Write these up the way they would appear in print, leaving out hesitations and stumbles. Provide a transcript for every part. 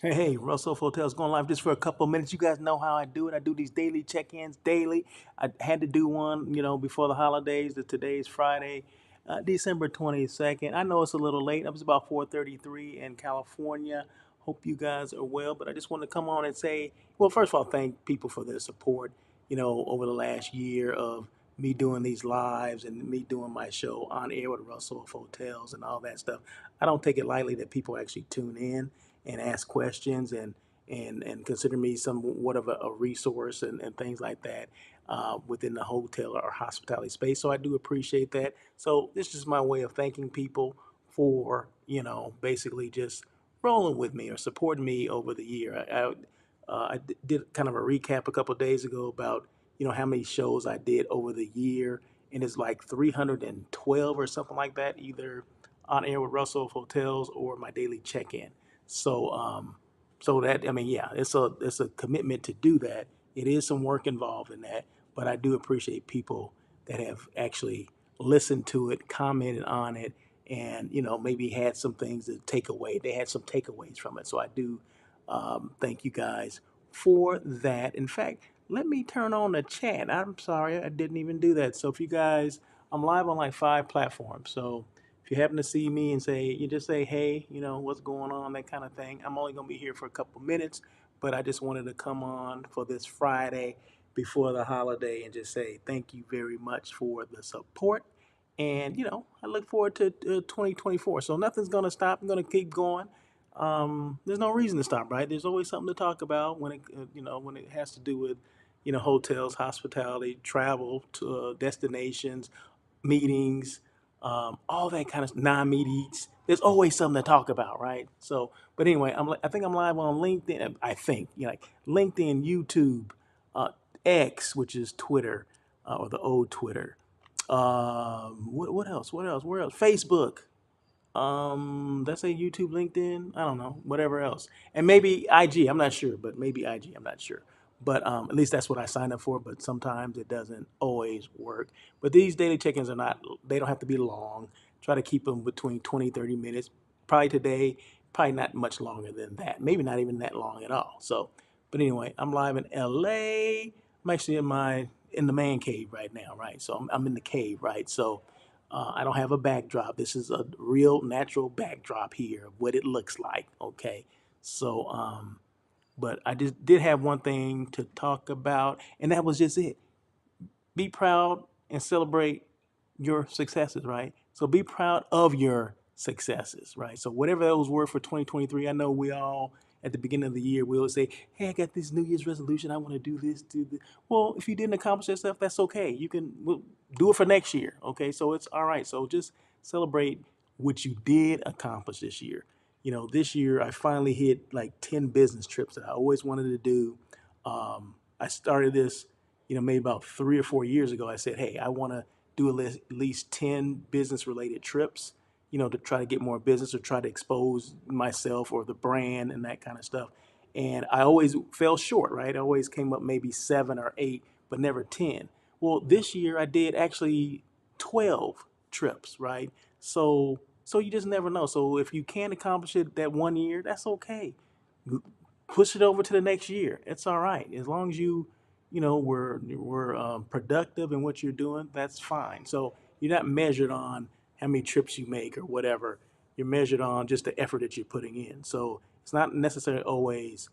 Hey, Russell Hotels going live just for a couple of minutes. You guys know how I do it. I do these daily check-ins daily. I had to do one, before the holidays. Today is Friday, December 22nd. I know it's a little late. It was about 4:33 in California. Hope you guys are well. But I just want to come on and say, well, first of all, thank people for their support, over the last year of me doing these lives and me doing my show on air with Russell Hotels and all that stuff. I don't take it lightly that people actually tune in and ask questions and consider me somewhat of a resource and things like that within the hotel or hospitality space. So I do appreciate that. So this is my way of thanking people for basically just rolling with me or supporting me over the year. I did kind of a recap a couple of days ago about how many shows I did over the year, and it's like 312 or something like that, either on air with Russell Hotels or my daily check-in. So, so that, I mean, yeah, it's a commitment to do that. It is some work involved in that, but I do appreciate people that have actually listened to it, commented on it, and maybe had some things to take away. They had some takeaways from it. So I do thank you guys for that. In fact, let me turn on the chat. I'm sorry, I didn't even do that. So if you guys, I'm live on like 5 platforms. So if you happen to see me and say, you just say, hey, what's going on, that kind of thing. I'm only going to be here for a couple minutes, but I just wanted to come on for this Friday before the holiday and just say thank you very much for the support. And, I look forward to 2024. So nothing's going to stop. I'm going to keep going. There's no reason to stop, right? There's always something to talk about when it has to do with, hotels, hospitality, travel to destinations, meetings, all that kind of non-meat. There's always something to talk about, right? So, but anyway, I think I'm live on LinkedIn. I think, like LinkedIn, YouTube, uh, X, which is Twitter, or the old Twitter. What else? What else? Where else? Facebook. Let's say YouTube, LinkedIn, I don't know, whatever else. And maybe IG, I'm not sure, but maybe IG, I'm not sure. But at least that's what I signed up for, but sometimes it doesn't always work. But these daily check-ins are not, they don't have to be long. Try to keep them between 20, 30 minutes. Probably today, probably not much longer than that. Maybe not even that long at all. So, but anyway, I'm live in LA. I'm actually in the man cave right now, right? So I'm in the cave, right? So I don't have a backdrop. This is a real natural backdrop here of what it looks like. Okay. So, but I just did have one thing to talk about, and that was just it. Be proud and celebrate your successes, right? So be proud of your successes, right? So whatever those were for 2023, I know we all at the beginning of the year we always say, "Hey, I got this New Year's resolution. I want to do this, do this." Well, if you didn't accomplish that stuff, that's okay. You can do it for next year. Okay, so it's all right. So just celebrate what you did accomplish this year. This year I finally hit like 10 business trips that I always wanted to do. I started this, maybe about 3 or 4 years ago. I said, hey, I want to do at least 10 business related trips, to try to get more business or try to expose myself or the brand and that kind of stuff. And I always fell short, right? I always came up maybe 7 or 8, but never 10. Well, this year I did actually 12 trips, right? So you just never know. So if you can't accomplish it that one year, that's okay. Push it over to the next year. It's all right. As long as we're productive in what you're doing, that's fine. So you're not measured on how many trips you make or whatever. You're measured on just the effort that you're putting in. So it's not necessarily always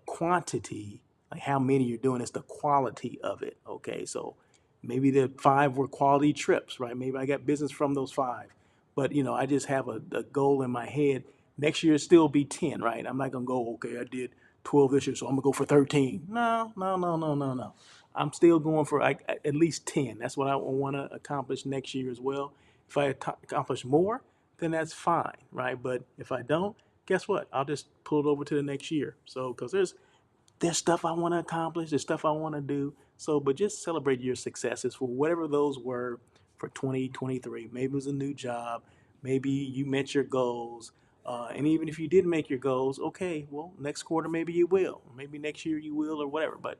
quantity, like how many you're doing. It's the quality of it. Okay, so maybe the 5 were quality trips, right? Maybe I got business from those 5, but I just have a goal in my head. Next year still be 10, right? I'm not gonna go, okay, I did 12 this year, so I'm gonna go for 13. No, no, no, no, no, no. I'm still going for like at least 10. That's what I want to accomplish next year as well. If I accomplish more, then that's fine, right? But if I don't, guess what? I'll just pull it over to the next year. So, because there's stuff I want to accomplish, there's stuff I want to do. So, but just celebrate your successes for whatever those were for 2023. Maybe it was a new job, maybe you met your goals. And even if you didn't make your goals, okay, well, next quarter maybe you will, maybe next year you will, or whatever. But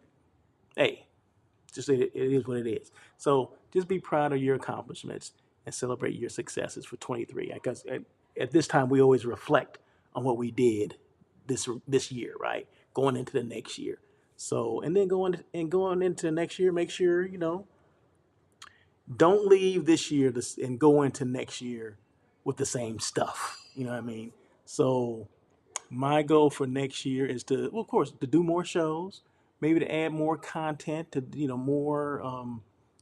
hey, just it is what it is. So just be proud of your accomplishments. and celebrate your successes for 23. Because at this time, we always reflect on what we did this year, right? Going into the next year. So, and then going into the next year, make sure, don't leave this year and go into next year with the same stuff. You know what I mean? So my goal for next year is to, well, of course, to do more shows, maybe to add more content, to more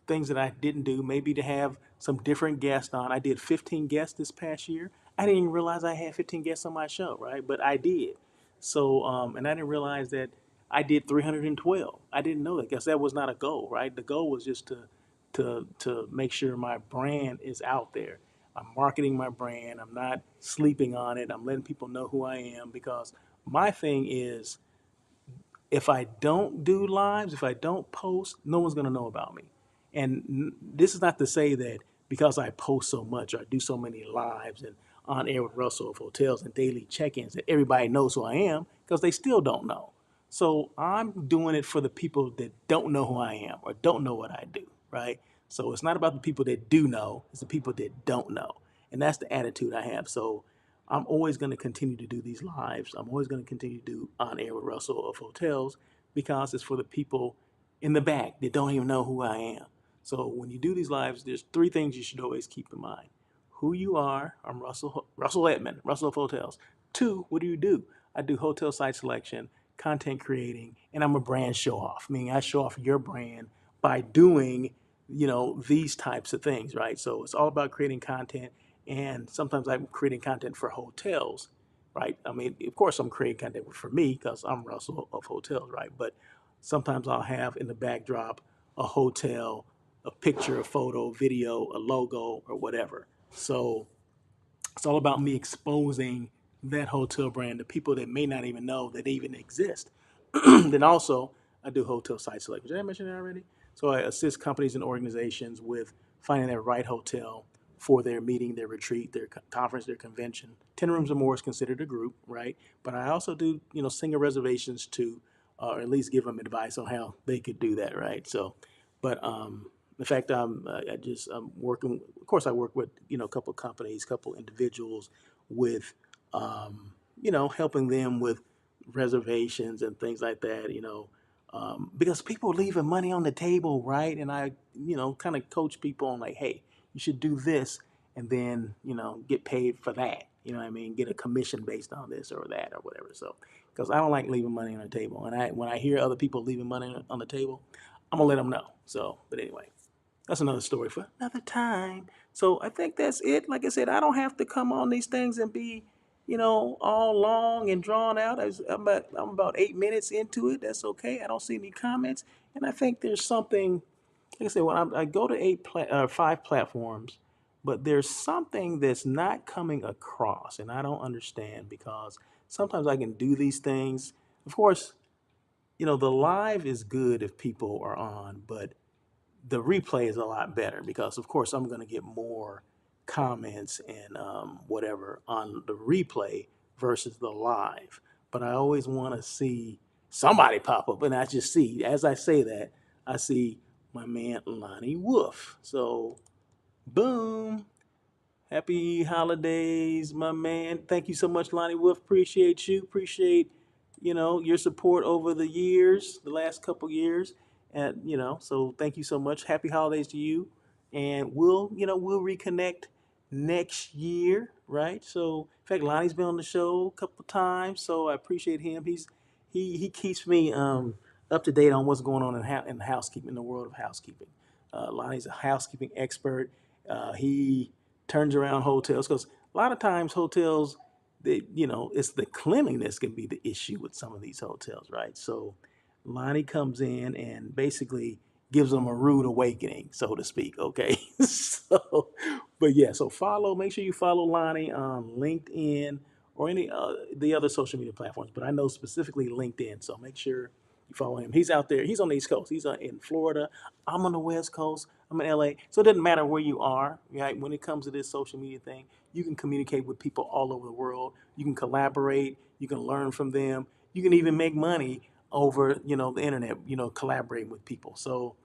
things that I didn't do, maybe to have some different guests on. I did 15 guests this past year. I didn't even realize I had 15 guests on my show, right? But I did. So, and I didn't realize that I did 312. I didn't know that because that was not a goal, right? The goal was just to make sure my brand is out there. I'm marketing my brand. I'm not sleeping on it. I'm letting people know who I am because my thing is if I don't do lives, if I don't post, no one's going to know about me. And this is not to say that because I post so much or I do so many lives and on air with Russell of Hotels and daily check-ins that everybody knows who I am because they still don't know. So I'm doing it for the people that don't know who I am or don't know what I do, right? So it's not about the people that do know, it's the people that don't know. And that's the attitude I have. So I'm always going to continue to do these lives. I'm always going to continue to do on air with Russell of Hotels because it's for the people in the back that don't even know who I am. So when you do these lives, there's three things you should always keep in mind. Who you are, I'm Russell Edmond, Russell of Hotels. Two, what do? I do hotel site selection, content creating, and I'm a brand show off, meaning I show off your brand by doing, these types of things, right? So it's all about creating content, and sometimes I'm creating content for hotels, right? I mean, of course, I'm creating content for me because I'm Russell of Hotels, right? But sometimes I'll have in the backdrop a hotel, a picture, a photo, video, a logo, or whatever. So it's all about me exposing that hotel brand to people that may not even know that they even exist. Then also, I do hotel site selection. Did I mention that already? So I assist companies and organizations with finding their right hotel for their meeting, their retreat, their conference, their convention. 10 rooms or more is considered a group, right? But I also do, single reservations too, or at least give them advice on how they could do that, right? So, but in fact, I'm working. Of course, I work with a couple of companies, couple individuals with helping them with reservations and things like that. Because people are leaving money on the table, right? And I kind of coach people on like, hey, you should do this, and then get paid for that. You know what I mean? Get a commission based on this or that or whatever. So, because I don't like leaving money on the table, and when I hear other people leaving money on the table, I'm gonna let them know. So, but anyway, that's another story for another time. So I think that's it. Like I said, I don't have to come on these things and be, all long and drawn out. I'm about 8 minutes into it. That's okay. I don't see any comments, and I think there's something. Like I said, when I go to five platforms, but there's something that's not coming across, and I don't understand because sometimes I can do these things. Of course, the live is good if people are on, but the replay is a lot better because, of course, I'm going to get more comments and whatever on the replay versus the live. But I always want to see somebody pop up, and I just see, as I say that, I see my man Lonnie Wolf. So, boom. Happy holidays, my man. Thank you so much, Lonnie Wolf. Appreciate you. Appreciate, your support over the years, the last couple years. And, so thank you so much. Happy holidays to you. And we'll reconnect next year, right? So, in fact, Lonnie's been on the show a couple of times, so I appreciate him. He keeps me up to date on what's going on in housekeeping, in the world of housekeeping. Lonnie's a housekeeping expert. He turns around hotels because a lot of times hotels, it's the cleanliness can be the issue with some of these hotels, right? So Lonnie comes in and basically gives them a rude awakening, so to speak. Okay, so but yeah, so make sure you follow Lonnie on LinkedIn or any the other social media platforms. But I know specifically LinkedIn, so make sure you follow him. He's out there. He's on the East Coast. He's in Florida. I'm on the West Coast. I'm in LA. So it doesn't matter where you are, right? When it comes to this social media thing, you can communicate with people all over the world. You can collaborate. You can learn from them. You can even make money over, the internet, collaborating with people. So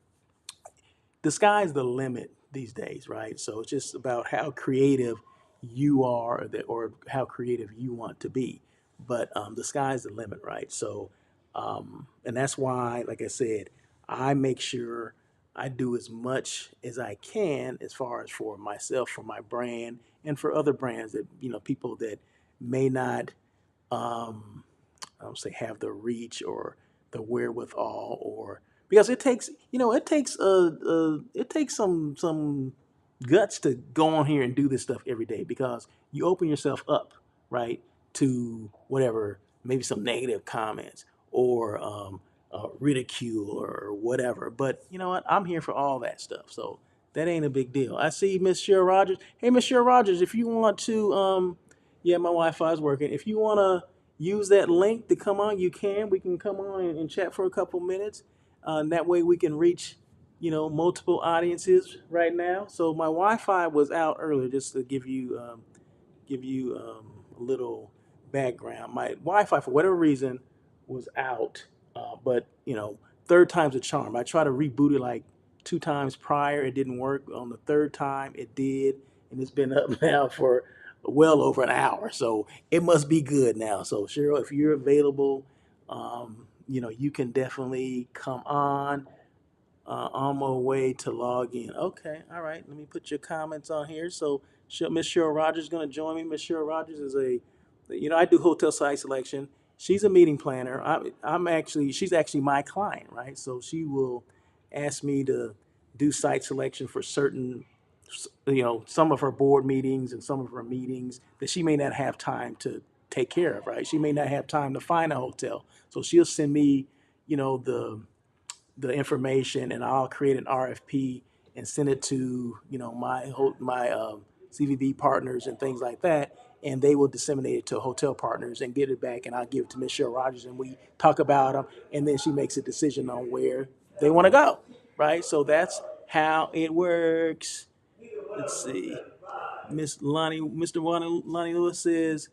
the sky's the limit these days, right? So it's just about how creative you are, or how creative you want to be. But the sky's the limit, right? So, and that's why, like I said, I make sure I do as much as I can as far as for myself, for my brand, and for other brands that, people that may not, um, I don't say have the reach or the wherewithal, or because it takes, it takes some guts to go on here and do this stuff every day, because you open yourself up, right, to whatever, maybe some negative comments, or ridicule or whatever. But you know what? I'm here for all that stuff, so that ain't a big deal. I see Miss Cheryl Rogers. Hey, Miss Cheryl Rogers, if you want to, yeah, my Wi-Fi is working. If you want to use that link to come on, you can. We can come on and chat for a couple minutes. And that way we can reach, multiple audiences right now. So my Wi-Fi was out earlier, just to give you a little background. My Wi-Fi, for whatever reason, was out, but third time's a charm. I tried to reboot it like two times prior. It didn't work. On the third time, it did, and it's been up now for well over an hour. So it must be good now. So Cheryl, if you're available, you can definitely come on my way to log in. Okay, all right. Let me put your comments on here. So, Miss Cheryl Rogers is going to join me. Miss Cheryl Rogers is I do hotel site selection. She's a meeting planner. She's actually my client, right? So she will ask me to do site selection for certain, some of her board meetings and some of her meetings that she may not have time to take care of, right? She may not have time to find a hotel. So she'll send me, the information, and I'll create an RFP and send it to my CVB partners and things like that, and they will disseminate it to hotel partners and get it back, and I'll give it to Miss Cheryl Rogers, and we talk about them, and then she makes a decision on where they want to go, right? So that's how it works. Let's see. Lonnie Lewis says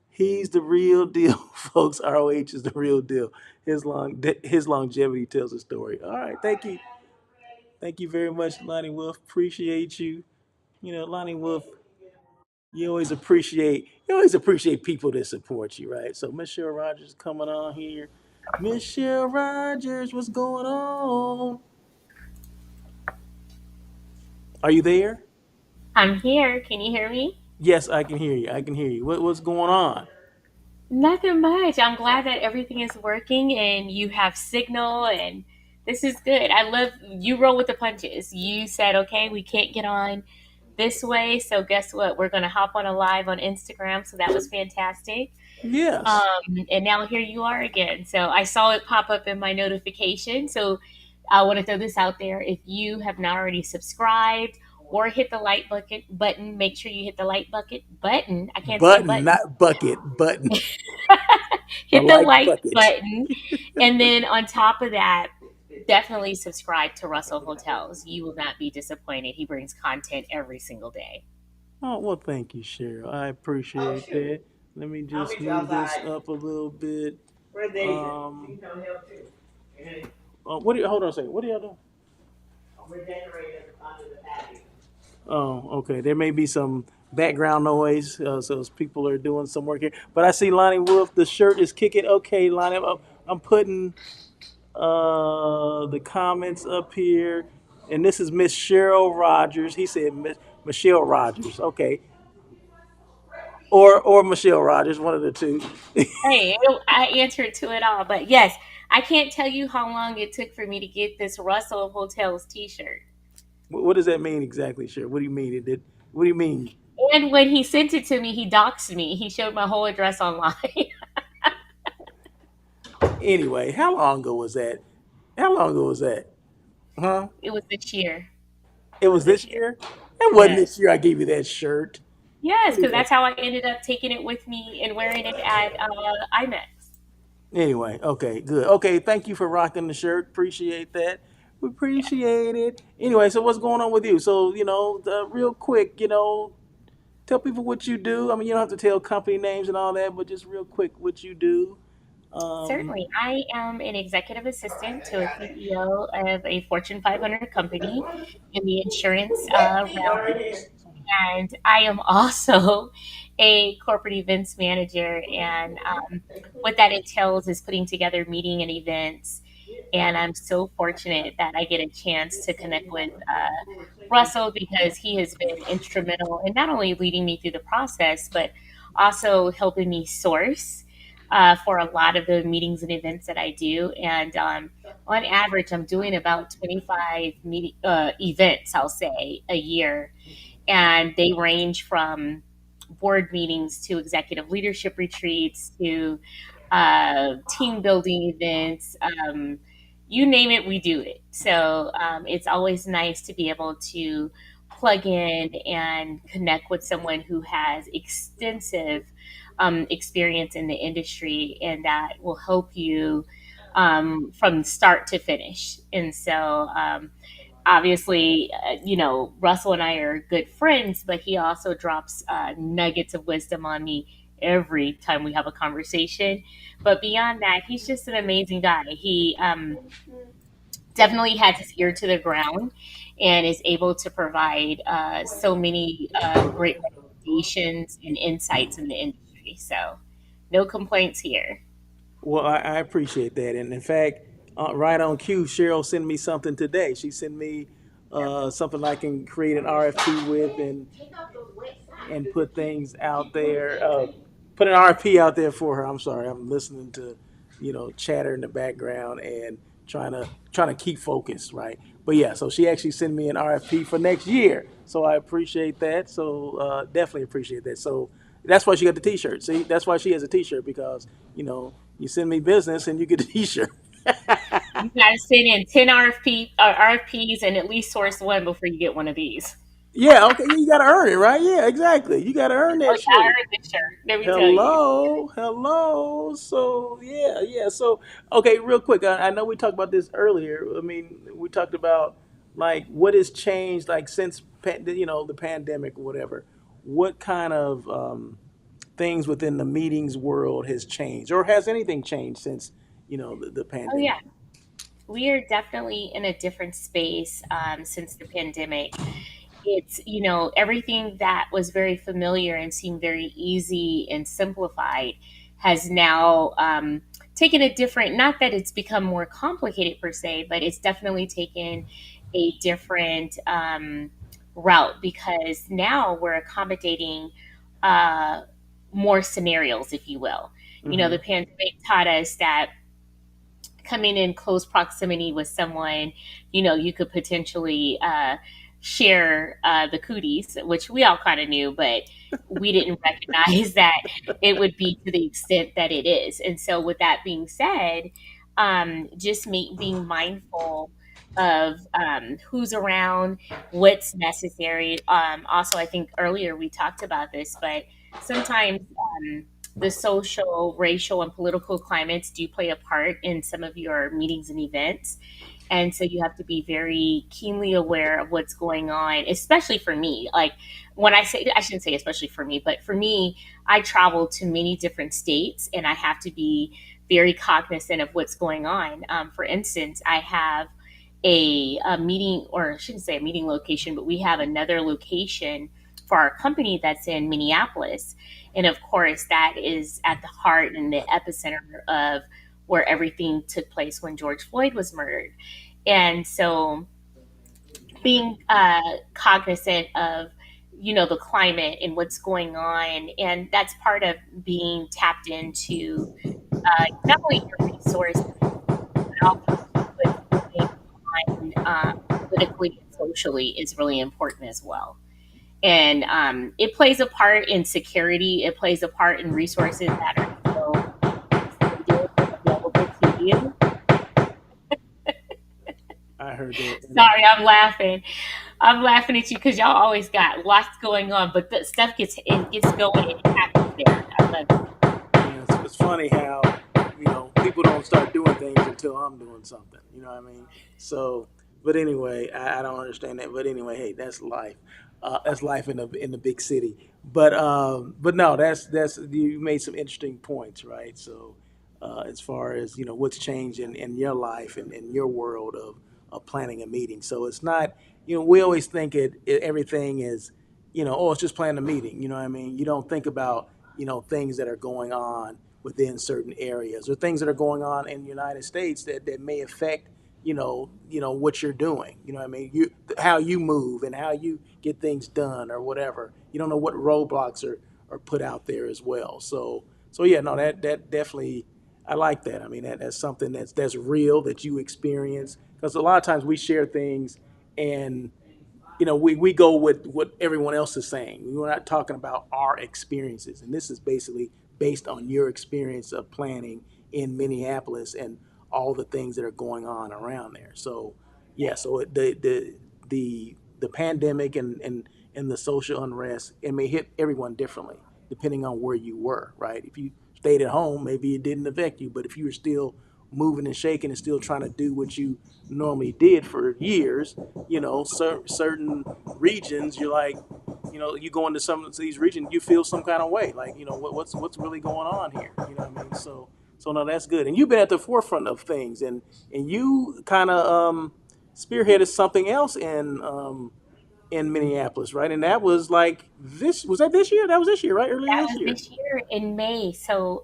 he's the real deal, folks. ROH is the real deal. His longevity tells a story. All right, thank you very much, Lonnie Wolf. Appreciate you. Lonnie Wolf, you always appreciate people that support you, right? So Michelle Rogers coming on here. Michelle Rogers, what's going on? Are you there? I'm here. Can you hear me? Yes, I can hear you. I can hear you. What's going on? Nothing much. I'm glad that everything is working and you have signal and this is good. I love you roll with the punches. You said, okay, we can't get on this way. So guess what? We're going to hop on a live on Instagram. So that was fantastic. Yes. And now here you are again. So I saw it pop up in my notification. So I want to throw this out there. If you have not already subscribed or hit the like bucket button, make sure you hit the like bucket button. I can't say Button, button. not bucket. Button. I Hit the like like bucket. button. And then on top of that, definitely subscribe to Russell Hotels. You will not be disappointed. He brings content every single day. Oh, well, thank you, Cheryl. I appreciate that. Let me just move this up a little bit. Um, hold on a second. What are y'all doing? Oh, okay. There may be some background noise, so as people are doing some work here. But I see Lonnie Wolf. The shirt is kicking. Okay, Lonnie, I'm putting the comments up here, and this is Miss Cheryl Rogers. He said Michelle Rogers. Okay, or Michelle Rogers, one of the two. Hey, I answered to it all. But yes, I can't tell you how long it took for me to get this Russell Hotels t shirt. What does that mean exactly, Cheryl? What do you mean it did? What do you mean? And when he sent it to me, he doxed me. He showed my whole address online. Anyway, how long ago was that? How long ago was that? Huh? It was this year. It It was was this this year. year? It wasn't this Yes. year I gave you that shirt. Yes, because Anyway. that's how I ended up taking it with me and wearing it at IMAX. Anyway, okay, good. Okay, thank you for rocking the shirt. Appreciate that. We appreciate it. Anyway, so what's going on with you? So, real quick, tell people what you do. I mean, you don't have to tell company names and all that, but just real quick what you do. Um, Certainly. I am an executive assistant to a CEO of a Fortune 500 company in the insurance realm. And I am also a corporate events manager. And what that entails is putting together meeting and events. And I'm so fortunate that I get a chance to connect with Russell because he has been instrumental in not only leading me through the process, but also helping me source for a lot of the meetings and events that I do. And on average, I'm doing about 25 events, I'll say, a year, and they range from board meetings to executive leadership retreats to team building events. You name it, we do it. So it's always nice to be able to plug in and connect with someone who has extensive experience in the industry and that will help you from start to finish. And so, obviously, Russell and I are good friends, but he also drops nuggets of wisdom on me every time we have a conversation. But beyond that, he's just an amazing guy. He definitely has his ear to the ground and is able to provide so many great recommendations and insights in the industry. So, no complaints here. well, I appreciate that. And in fact, right on cue, Cheryl sent me something today. She sent me something I can create an RFP with and put things out there. Put an RFP out there for her. I'm sorry, I'm listening to, chatter in the background and trying to keep focused, right? But yeah, so she actually sent me an RFP for next year. So I appreciate that. So definitely appreciate that. So that's why she got the T-shirt. See, that's why she has a T-shirt because you send me business and you get a T-shirt. You got to send in 10 RFPs and at least source one before you get one of these. Yeah, okay, you got to earn it, right? Yeah, exactly. You got to earn Oh, that yeah, I shirt. heard this shirt. Let me tell you. Hello, hello. So yeah, yeah. So okay, real quick. I know we talked about this earlier. I mean, we talked about like what has changed, like since the pandemic or whatever. What kind of things within the meetings world has changed, or has anything changed since the Oh, yeah. pandemic? We are definitely in a different space since the pandemic. It's, everything that was very familiar and seemed very easy and simplified has now taken a different, not that it's become more complicated per se, but it's definitely taken a different route because now we're accommodating uh, more scenarios, if you will. Mm-hmm. The pandemic taught us that coming in close proximity with someone, you could potentially share the cooties, which we all kind of knew, but we didn't recognize that it would be to the extent that it is. And so, with that being said, just being mindful of who's around, what's necessary. Also, I think earlier we talked about this, but sometimes the social, racial, and political climates do play a part in some of your meetings and events. And so you have to be very keenly aware of what's going on, especially for me. Like when I say, I shouldn't say especially for me, but for me, I travel to many different states and I have to be very cognizant of what's going on. For instance, I have a meeting, or I shouldn't say a meeting location, but we have another location for our company that's in Minneapolis. And of course, that is at the heart and the epicenter of where everything took place when George Floyd was murdered. And so being cognizant of the climate and what's going on, and that's part of being tapped into not only your resources but also what's going on politically and socially is really important as well. And it plays a part in security. It plays a part in resources that are still stated and available to you. I heard that. Sorry, I'm laughing. I'm laughing at you because y'all always got lots going on, but the stuff gets going and it happens there. I love it. Yeah, it's funny how people don't start doing things until I'm doing something. You know what I mean? So, but anyway, I don't understand that. But anyway, hey, that's life. That's life in the big city. But no, that's you made some interesting points, right? So, as far as what's changed in your life and in your world of planning a meeting. So it's not, we always think everything is, oh, it's just planning a meeting. You know what I mean? You don't think about things that are going on within certain areas or things that are going on in the United States that may affect what you're doing. You know what I mean? How you move and how you get things done or whatever. You don't know what roadblocks are put out there as well. So yeah, no, that definitely, I like that. I mean, that's something that's real that you experience, because a lot of times we share things and we go with what everyone else is saying. We're not talking about our experiences, and this is basically based on your experience of planning in Minneapolis and all the things that are going on around there. So, yeah, so the pandemic and the social unrest, it may hit everyone differently depending on where you were, right? If you stayed at home, maybe it didn't affect you, but if you were still moving and shaking and still trying to do what you normally did for years, certain regions, you're like, you go into some of these regions, you feel some kind of way, like, what's really going on here, you know what I mean? So no, that's good. And you've been at the forefront of things, and you kind of spearheaded something else in Minneapolis, right? And that was like was that this year? That was this year, right? Earlier That this was year. this year in May. So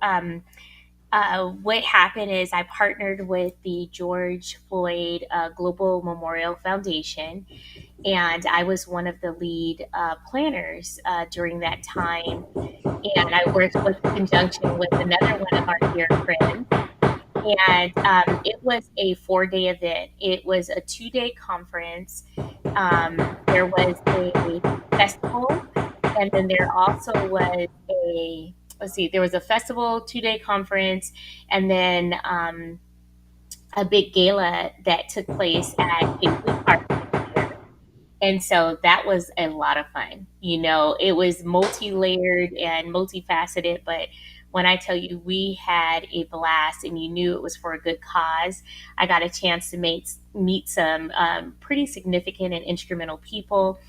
what happened is I partnered with the George Floyd Global Memorial Foundation, and I was one of the lead planners during that time. And I worked with conjunction with another one of our dear friends. And it was a 4 day event. It was a 2 day conference. There was a festival, and then there also was a, let's see, there was a festival, 2 day conference, and then a big gala that took place at Paisley Park this year. And so that was a lot of fun. It was multi-layered and multifaceted, but when I tell you we had a blast and you knew it was for a good cause, I got a chance to meet some pretty significant and instrumental people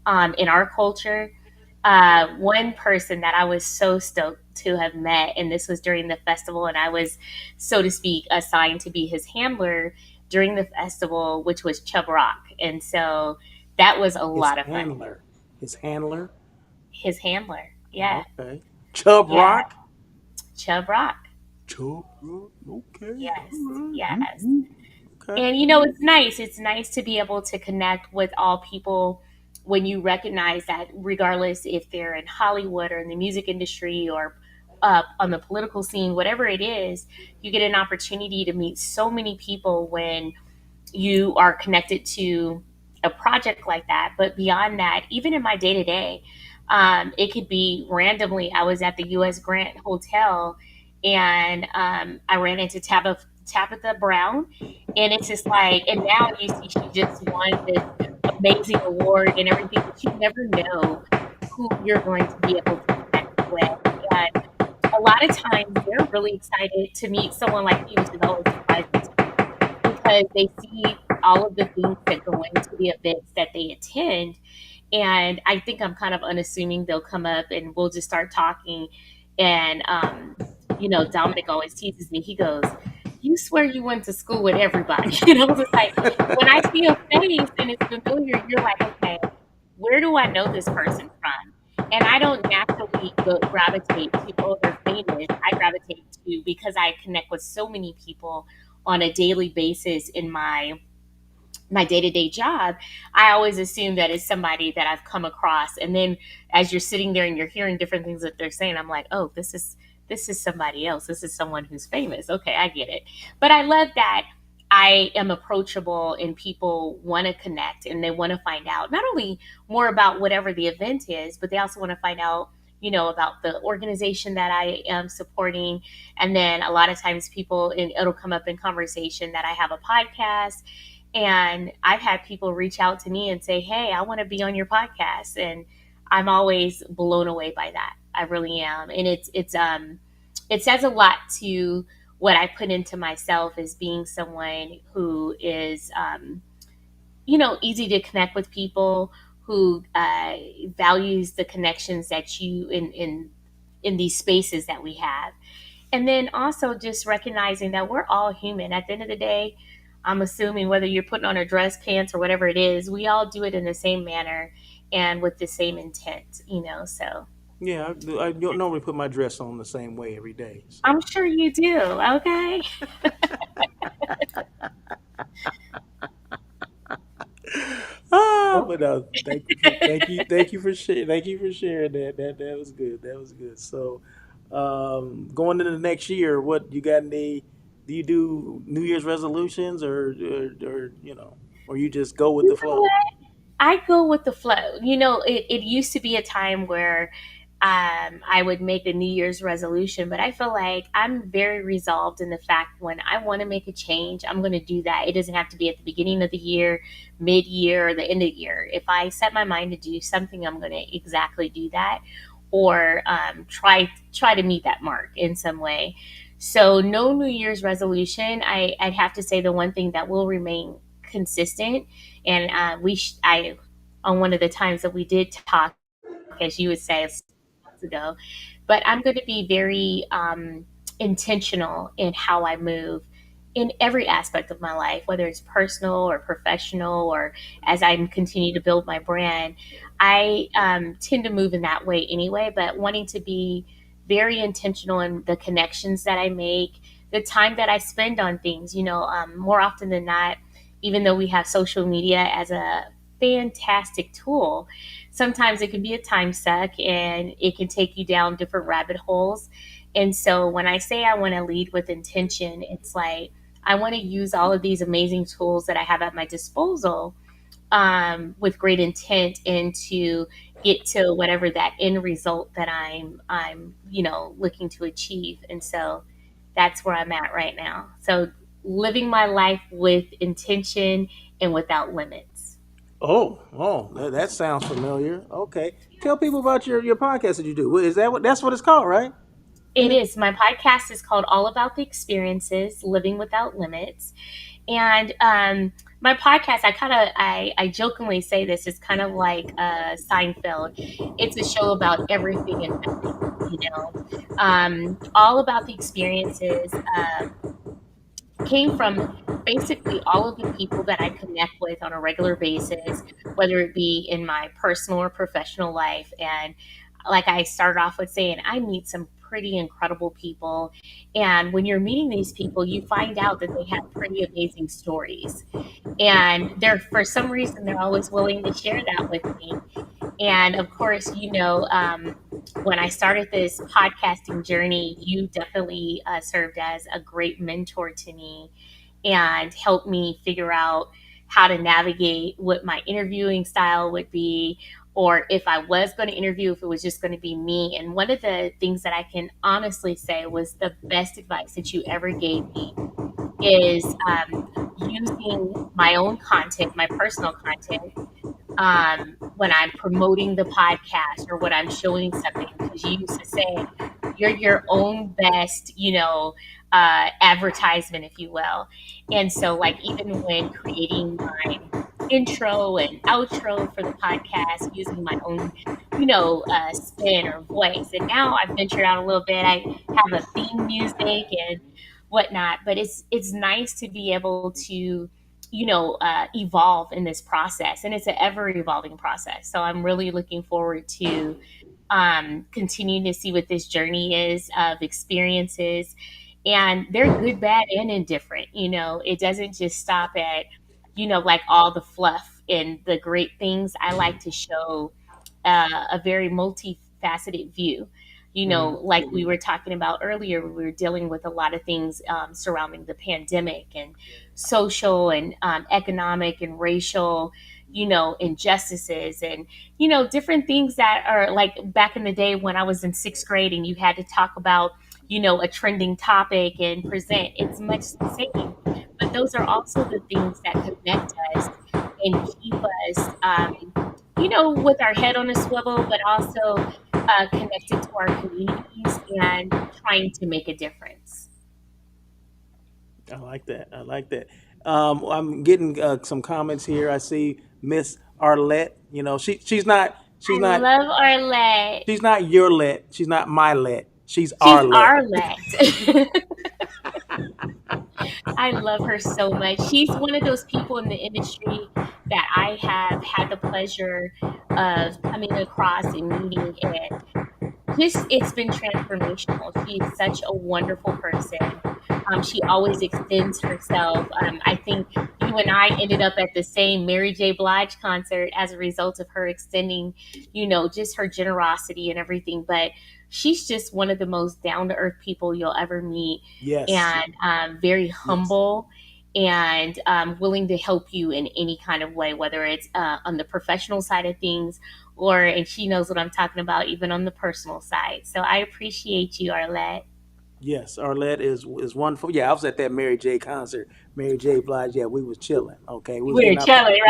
in our culture. One person that I was so stoked to have met, and this was during the festival, and I was, so to speak, assigned to be his handler during the festival, which was Chub Rock. And so that was a His lot of fun. handler, his handler. His handler. Yeah. Okay. Chub Yeah. Rock. Chub Rock. Chub Rock. Okay. Yes. All right. Yes. Okay. And it's nice. It's nice to be able to connect with all people when you recognize that, regardless if they're in Hollywood or in the music industry or on the political scene, whatever it is, you get an opportunity to meet so many people when you are connected to a project like that. But beyond that, even in my day to day, it could be randomly. I was at the U.S. Grant Hotel, and I ran into Tabitha Brown, and it's just like, and now you see she just won this amazing award and everything, but you never know who you're going to be able to connect with. And a lot of times they're really excited to meet someone like you, which is always surprising to me because they see all of the things that go into the events that they attend. And I think I'm kind of unassuming. They'll come up and we'll just start talking. And, Dominic always teases me. He goes, "You swear you went to school with everybody." Just like when I see a face and it's familiar, you're like, okay, where do I know this person from? And I don't naturally gravitate to, oh, they're famous. I gravitate to because I connect with so many people on a daily basis in my day-to-day job. I always assume that it's somebody that I've come across, and then as you're sitting there and you're hearing different things that they're saying, I'm like, oh, this is somebody else. This is someone who's famous. Okay, I get it. But I love that I am approachable and people want to connect and they want to find out not only more about whatever the event is, but they also want to find out, about the organization that I am supporting. And then a lot of times people, and it'll come up in conversation that I have a podcast, and I've had people reach out to me and say, "Hey, I want to be on your podcast." And I'm always blown away by that. I really am. And it says a lot to what I put into myself as being someone who is easy to connect with people, who values the connections that you in these spaces that we have. And then also just recognizing that we're all human. At the end of the day, I'm assuming whether you're putting on a dress, pants, or whatever it is, we all do it in the same manner and with the same intent, So Yeah, I don't normally put my dress on the same way every day. So. I'm sure you do. Okay. But thank you for sharing. Thank you for sharing that. That was good. That was good. So, going into the next year, what you got? Any? Do you do New Year's resolutions, or or you just go with You the know flow? what? I go with the flow. It used to be a time where I would make a New Year's resolution, but I feel like I'm very resolved in the fact when I want to make a change, I'm going to do that. It doesn't have to be at the beginning of the year, mid year, or the end of the year. If I set my mind to do something, I'm going to exactly do that, or try to meet that mark in some way. So no New Year's resolution. I'd have to say the one thing that will remain consistent, and I on one of the times that we did talk, as you would say, months ago. But I'm going to be very intentional in how I move in every aspect of my life, whether it's personal or professional, or as I continue to build my brand. I tend to move in that way anyway, but wanting to be very intentional in the connections that I make, the time that I spend on things, more often than not, even though we have social media as a fantastic tool, sometimes it can be a time suck and it can take you down different rabbit holes. And so when I say I want to lead with intention, it's like I want to use all of these amazing tools that I have at my disposal, with great intent, and to get to whatever that end result that I'm looking to achieve. And so that's where I'm at right now. So living my life with intention and without limits. That sounds familiar. Okay, tell people about your podcast that you do. Is that what that's what it's called, right? It is. My podcast is called All About the Experiences, Living Without Limits. And my podcast, I jokingly say this, is kind of like Seinfeld. It's a show about everything and nothing, all about the experiences. Came from basically all of the people that I connect with on a regular basis, whether it be in my personal or professional life. And like I started off with saying, I meet some pretty incredible people. And when you're meeting these people, you find out that they have pretty amazing stories. And they're, for some reason, they're always willing to share that with me. And of course, when I started this podcasting journey, you definitely served as a great mentor to me and helped me figure out how to navigate what my interviewing style would be, or if I was going to interview, if it was just going to be me. And one of the things that I can honestly say was the best advice that you ever gave me is using my own content, my personal content, when I'm promoting the podcast or when I'm showing something, because you used to say you're your own best, advertisement, if you will. And so, like, even when creating my intro and outro for the podcast, using my own, spin or voice. And now I've ventured out a little bit. I have a theme music and whatnot, but it's nice to be able to evolve in this process, and it's an ever evolving process. So I'm really looking forward to continuing to see what this journey is of experiences, and they're good, bad, and indifferent. It doesn't just stop at like all the fluff and the great things. I like to show a very multifaceted view. Hmm. Like we were talking about earlier, we were dealing with a lot of things surrounding the pandemic and social and economic and racial, injustices, and, different things that are like back in the day when I was in sixth grade and you had to talk about, a trending topic and present. It's much the same. But those are also the things that connect us and keep us, with our head on a swivel, but also connected to our communities and trying to make a difference. I like that. I like that. I'm getting some comments here. I see Miss Arlette. She's not I love Arlette. she's not your let. She's not my let. She's She's Arlette. Arlette. I love her so much. She's one of those people in the industry that I have had the pleasure of coming across and meeting, and just it's been transformational. She's such a wonderful person. She always extends herself. I think you and I ended up at the same Mary J. Blige concert as a result of her extending, just her generosity and everything. But she's just one of the most down to earth people you'll ever meet, Yes, and very yes. humble and willing to help you in any kind of way, whether it's on the professional side of things or, and she knows what I'm talking about, even on the personal side. So I appreciate you, Arlette. Yes, Arlette is wonderful. Yeah, I was at that Mary J concert. Mary J Blige. Yeah, we was chilling. Okay, We're chilling, we was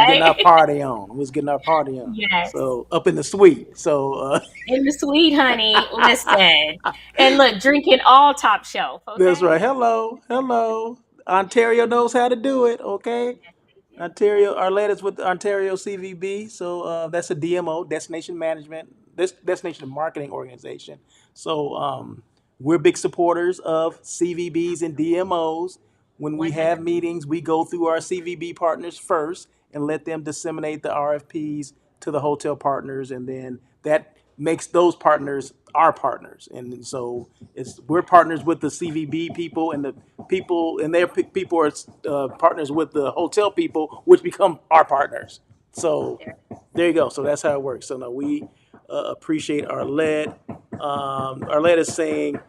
getting our right? party on. We was getting our party on. Yes. So up in the suite. So In the sweet honey, listen. And look, drinking all top shelf, that's right. okay? Hello, hello. Ontario knows how to do it. Okay. Yes, they do. Ontario, Arlette is with Ontario CVB, so that's a DMO, Destination Management, this Destination Marketing Organization. So we're big supporters of CVBs and DMOs. When we have 100. meetings, we go through our CVB partners first and let them disseminate the RFPs to the hotel partners, and then that makes those partners our partners. And so it's we're partners with the CVB people, and the people and their people are partners with the hotel people, which become our partners. So There. there you go. So that's how it works. So no, we appreciate Arlette. Arlette is saying,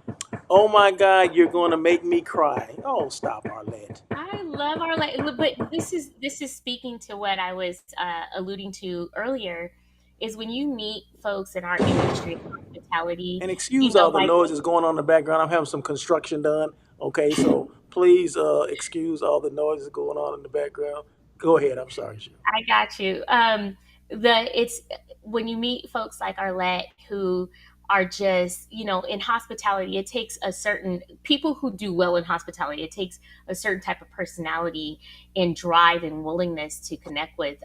"Oh my God, you're going to make me cry." Oh, stop, Arlette. I love Arlette, but this is speaking to what I was alluding to earlier. Is when you meet folks in our industry, hospitality, And excuse all the like noises going on in the background. I'm having some construction done. Okay, so please excuse all the noises going on in the background. Go ahead. I'm sorry, Cheryl. I got you. It's when you meet folks like Arlette who are just, in hospitality, it takes a certain people who do well in hospitality. It takes a certain type of personality and drive and willingness to connect with,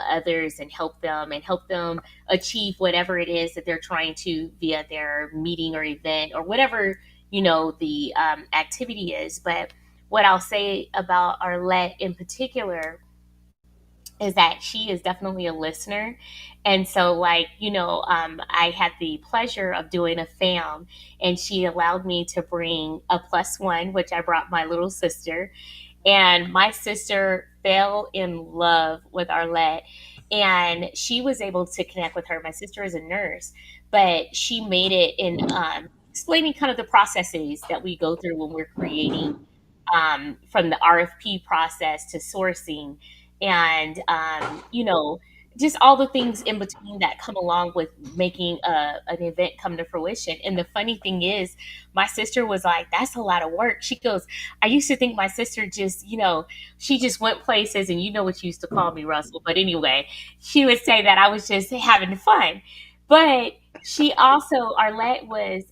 others and help them achieve whatever it is that they're trying to via their meeting or event or whatever, the activity is. But what I'll say about Arlette in particular is that she is definitely a listener. And so, like, I had the pleasure of doing a fam, and she allowed me to bring a plus one, which I brought my little sister. And my sister fell in love with Arlette, and she was able to connect with her. My sister is a nurse, but she made it in explaining kind of the processes that we go through when we're creating, from the RFP process to sourcing, and just all the things in between that come along with making an event come to fruition. And the funny thing is, my sister was like, "That's a lot of work." She goes, "I used to think my sister just, she just went places, and you know what you used to call me, Russell." But anyway, she would say that I was just having fun. But she also, Arlette was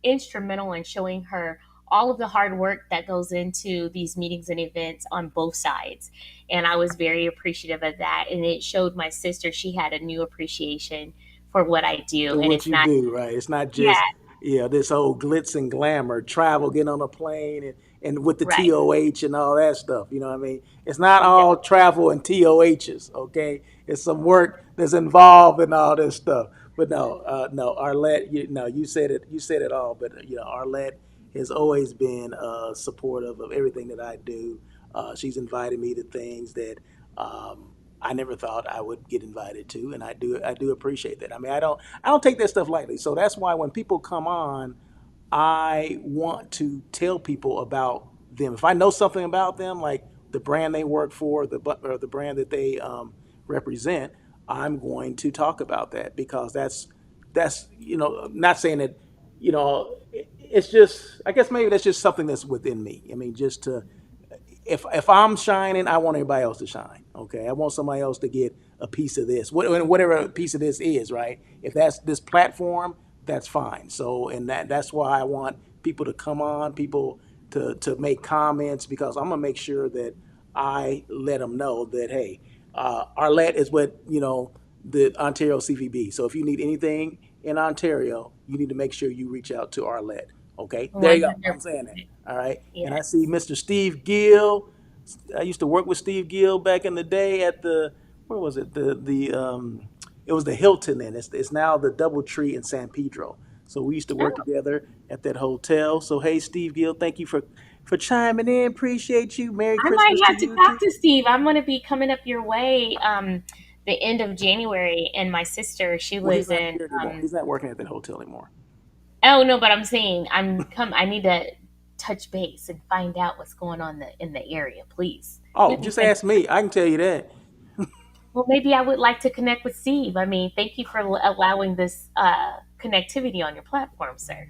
instrumental in showing her all of the hard work that goes into these meetings and events on both sides. And I was very appreciative of that. And it showed my sister she had a new appreciation for what I do. For And what it's you not, do, right? It's not yeah, just this whole glitz and glamour, travel, getting on a plane, and with the right. TOH and all that stuff. You know what I mean? It's not Yeah, all travel and TOHs. Okay, it's some work that's involved in all this stuff. But no, no, Arlette, no, you said it. You said it all. But Arlette has always been supportive of everything that I do. She's invited me to things that I never thought I would get invited to, and I do appreciate that. I mean, I don't take that stuff lightly. So that's why when people come on, I want to tell people about them. If I know something about them, like the brand they work for, or the brand that they represent, I'm going to talk about that because that's not saying that it's just, I guess maybe that's just something that's within me. I mean, just to, if I'm shining, I want everybody else to shine. Okay, I want somebody else to get a piece of this, whatever a piece of this is, right? If that's this platform, that's fine. So, and that's why I want people to come on, people to make comments, because I'm gonna make sure that I let them know that, hey, Arlette is what the Ontario CVB. So if you need anything in Ontario, you need to make sure you reach out to Arlette. Okay, there you go. I'm saying that. 100%. All right, and I see Yes. Mr. Steve Gill. I used to work with Steve Gill back in the day at the where was it it was the Hilton, and it's now the DoubleTree in San Pedro. So we used to work Oh, together at that hotel. So hey, Steve Gill, thank you for chiming in. Appreciate you. Merry I might Christmas to have to you talk too. to Steve. I'm going to be coming up your way the end of January, and my sister, she Well, he's lives not in. here anymore. He's not working at that hotel anymore. Oh no, but I'm saying I need to touch base and find out what's going on in the area. Please Oh, let me just find. ask me. I can tell you that. Well, maybe I would like to connect with Steve. I mean, thank you for allowing this connectivity on your platform, sir.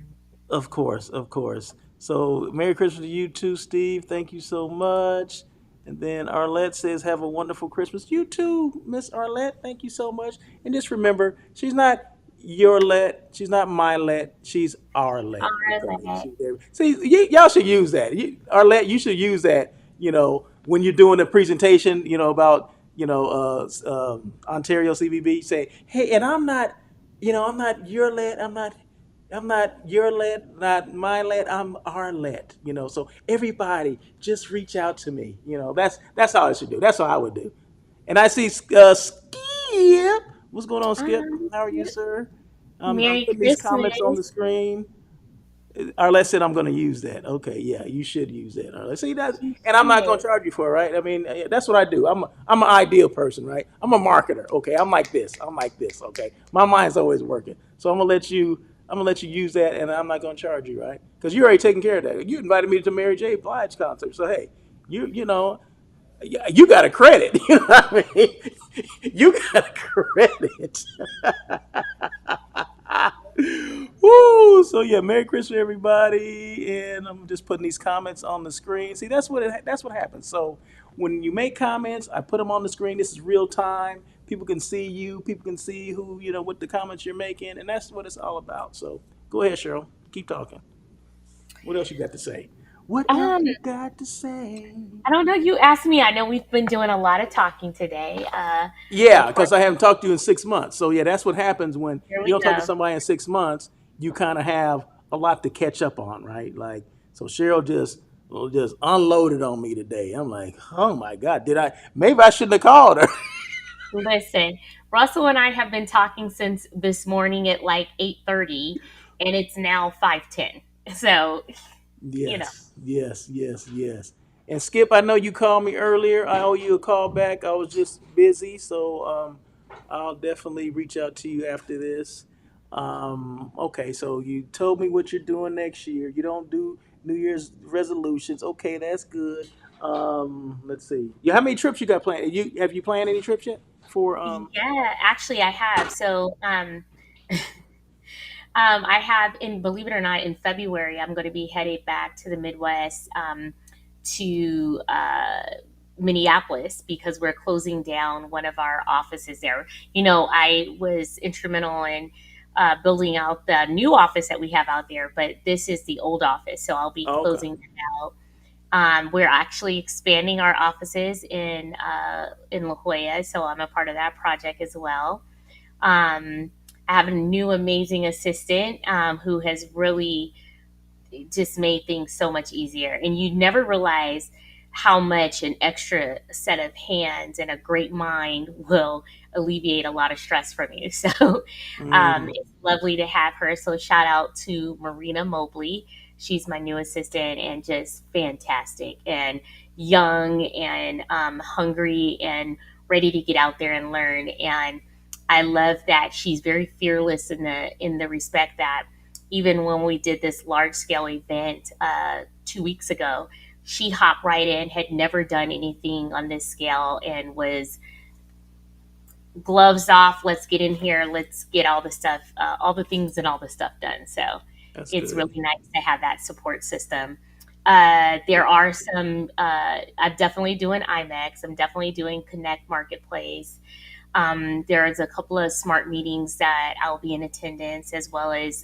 Of course, of course. So, Merry Christmas to you too, Steve. Thank you so much. And then Arlette says, "Have a wonderful Christmas." You too, Miss Arlette. Thank you so much. And just remember, she's not your let. She's not my let. She's our let. All Okay. right. See, y'all should use that. Arlette, you should use that. When you're doing a presentation, about Ontario CVB. Say, hey, and I'm not your let. I'm not your let, not my let. I'm our let. So everybody, just reach out to me. That's how I should do. That's how I would do. And I see Skip. What's going on, Skip? Um, How are you, sir? I'm Merry putting these comments on the Christmas. screen. Arlette said I'm going to use that. Okay, yeah, you should use that. Arlette. See that, You and I'm not going to should. charge you for it, right? I mean, that's what I do. I'm an ideal person, right? I'm a marketer. Okay, I'm like this. I'm like this. Okay, my mind's always working. So I'm gonna let you use that, and I'm not going to charge you, right? Because you're already taking care of that. You invited me to Mary J. Blige concert, so hey, you got a credit. You know what I mean? You got a credit. Woo! So yeah, Merry Christmas, everybody, and I'm just putting these comments on the screen. See, that's what happens. So when you make comments, I put them on the screen. This is real time. People can see you. People can see who what the comments you're making, and that's what it's all about. So go ahead, Cheryl. Keep talking. What else you got to say? What else Um, you got to say? I don't know. You asked me. I know we've been doing a lot of talking today. Yeah, Of course, because I haven't talked to you in 6 months. So yeah, that's what happens when here you we don't talk to go. somebody in 6 months. You kind of have a lot to catch up on, right? Like, so Cheryl just unloaded on me today. I'm like, oh my god, did I? Maybe I shouldn't have called her. Listen, Russell and I have been talking since this morning at like 8:30, and it's now 5:10. So you know. Yes, yes, yes, yes. And Skip, I know you called me earlier. I owe you a call back. I was just busy, so I'll definitely reach out to you after this. Okay, so you told me what you're doing next year. You don't do New Year's resolutions. Okay, that's good. Let's see. Yeah, how many trips you got planned? Have you planned any trips yet for Yeah, actually, I have. So, I have, and believe it or not, in February, I'm going to be headed back to the Midwest to Minneapolis because we're closing down one of our offices there. I was instrumental in building out the new office that we have out there, but this is the old office, so I'll be Oh, okay. closing it out. We're actually expanding our offices in La Jolla, so I'm a part of that project as well. I have a new amazing assistant who has really just made things so much easier. And you never realize how much an extra set of hands and a great mind will alleviate a lot of stress from you. So Mm, it's lovely to have her. So shout out to Marina Mobley. She's my new assistant and just fantastic and young and hungry and ready to get out there and learn. And I love that she's very fearless in the respect that even when we did this large scale event 2 weeks ago, she hopped right in, had never done anything on this scale, and was gloves off. Let's get in here. Let's get all the stuff, all the things, and all the stuff done. So that's it's good. really nice to have that support system. There are some. I'm definitely doing IMEX. I'm definitely doing Connect Marketplace. There's a couple of smart meetings that I'll be in attendance, as well as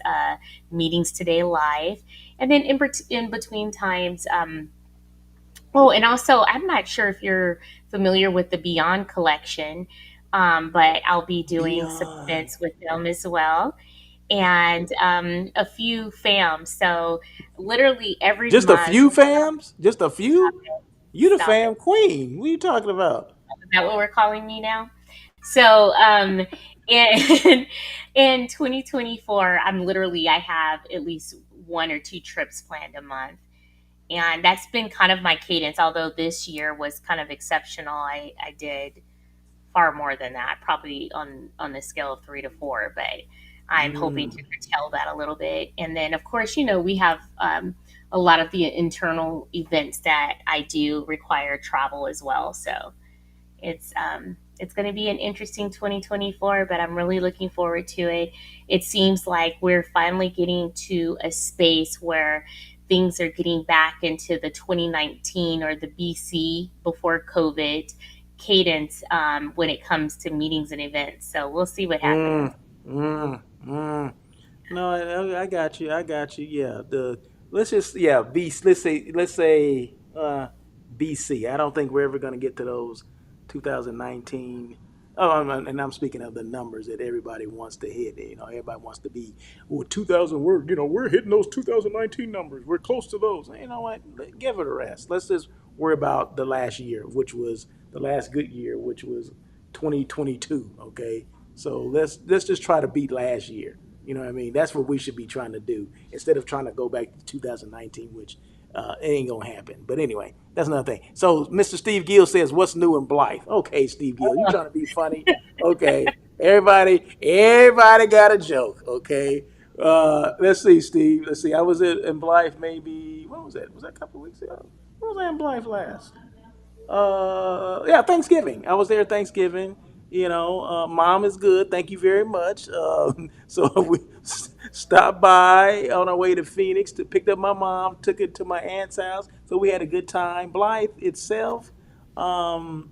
meetings today live. And then in between times, oh, and also, I'm not sure if you're familiar with the Beyond collection, but I'll be doing some Beyond. events with them as well. and a few fams. So literally every Just a month. few fams? Just a Stop few? it! You the Stop it! fam queen. What are you talking about? Is that what we're calling me now? So in in 2024, I have at least one or two trips planned a month, and that's been kind of my cadence. Although this year was kind of exceptional, I did far more than that, probably on the scale of 3 to 4. But I'm hoping to Mm, curtail that a little bit. And then, of course, we have a lot of the internal events that I do require travel as well. So it's going to be an interesting 2024, but I'm really looking forward to it. It seems like we're finally getting to a space where things are getting back into the 2019 or the BC before COVID cadence when it comes to meetings and events. So we'll see what happens. mm, mm. No, I got you. I got you. Yeah. The let's just B. Let's say BC. I don't think we're ever going to get to those 2019. Oh, and I'm speaking of the numbers that everybody wants to hit. Everybody wants to be, well, 2000. We're hitting those 2019 numbers. We're close to those. You know what? Give it a rest. Let's just worry about the last year, which was the last good year, which was 2022. Okay, so let's just try to beat last year. You know what I mean? That's what we should be trying to do instead of trying to go back to 2019, which it ain't gonna happen. But anyway, that's another thing. So Mr. Steve Gill says, "What's new in Blythe?" Okay, Steve Gill, you trying to be funny? Okay, everybody got a joke. Okay, let's see, Steve. Let's see. I was in Blythe maybe. What was that? Was that a couple of weeks ago? What was I in Blythe last? Yeah, Thanksgiving. I was there Thanksgiving. Mom is good. Thank you very much. So we stopped by on our way to Phoenix to pick up my mom, took it to my aunt's house. So we had a good time. Blythe itself, um,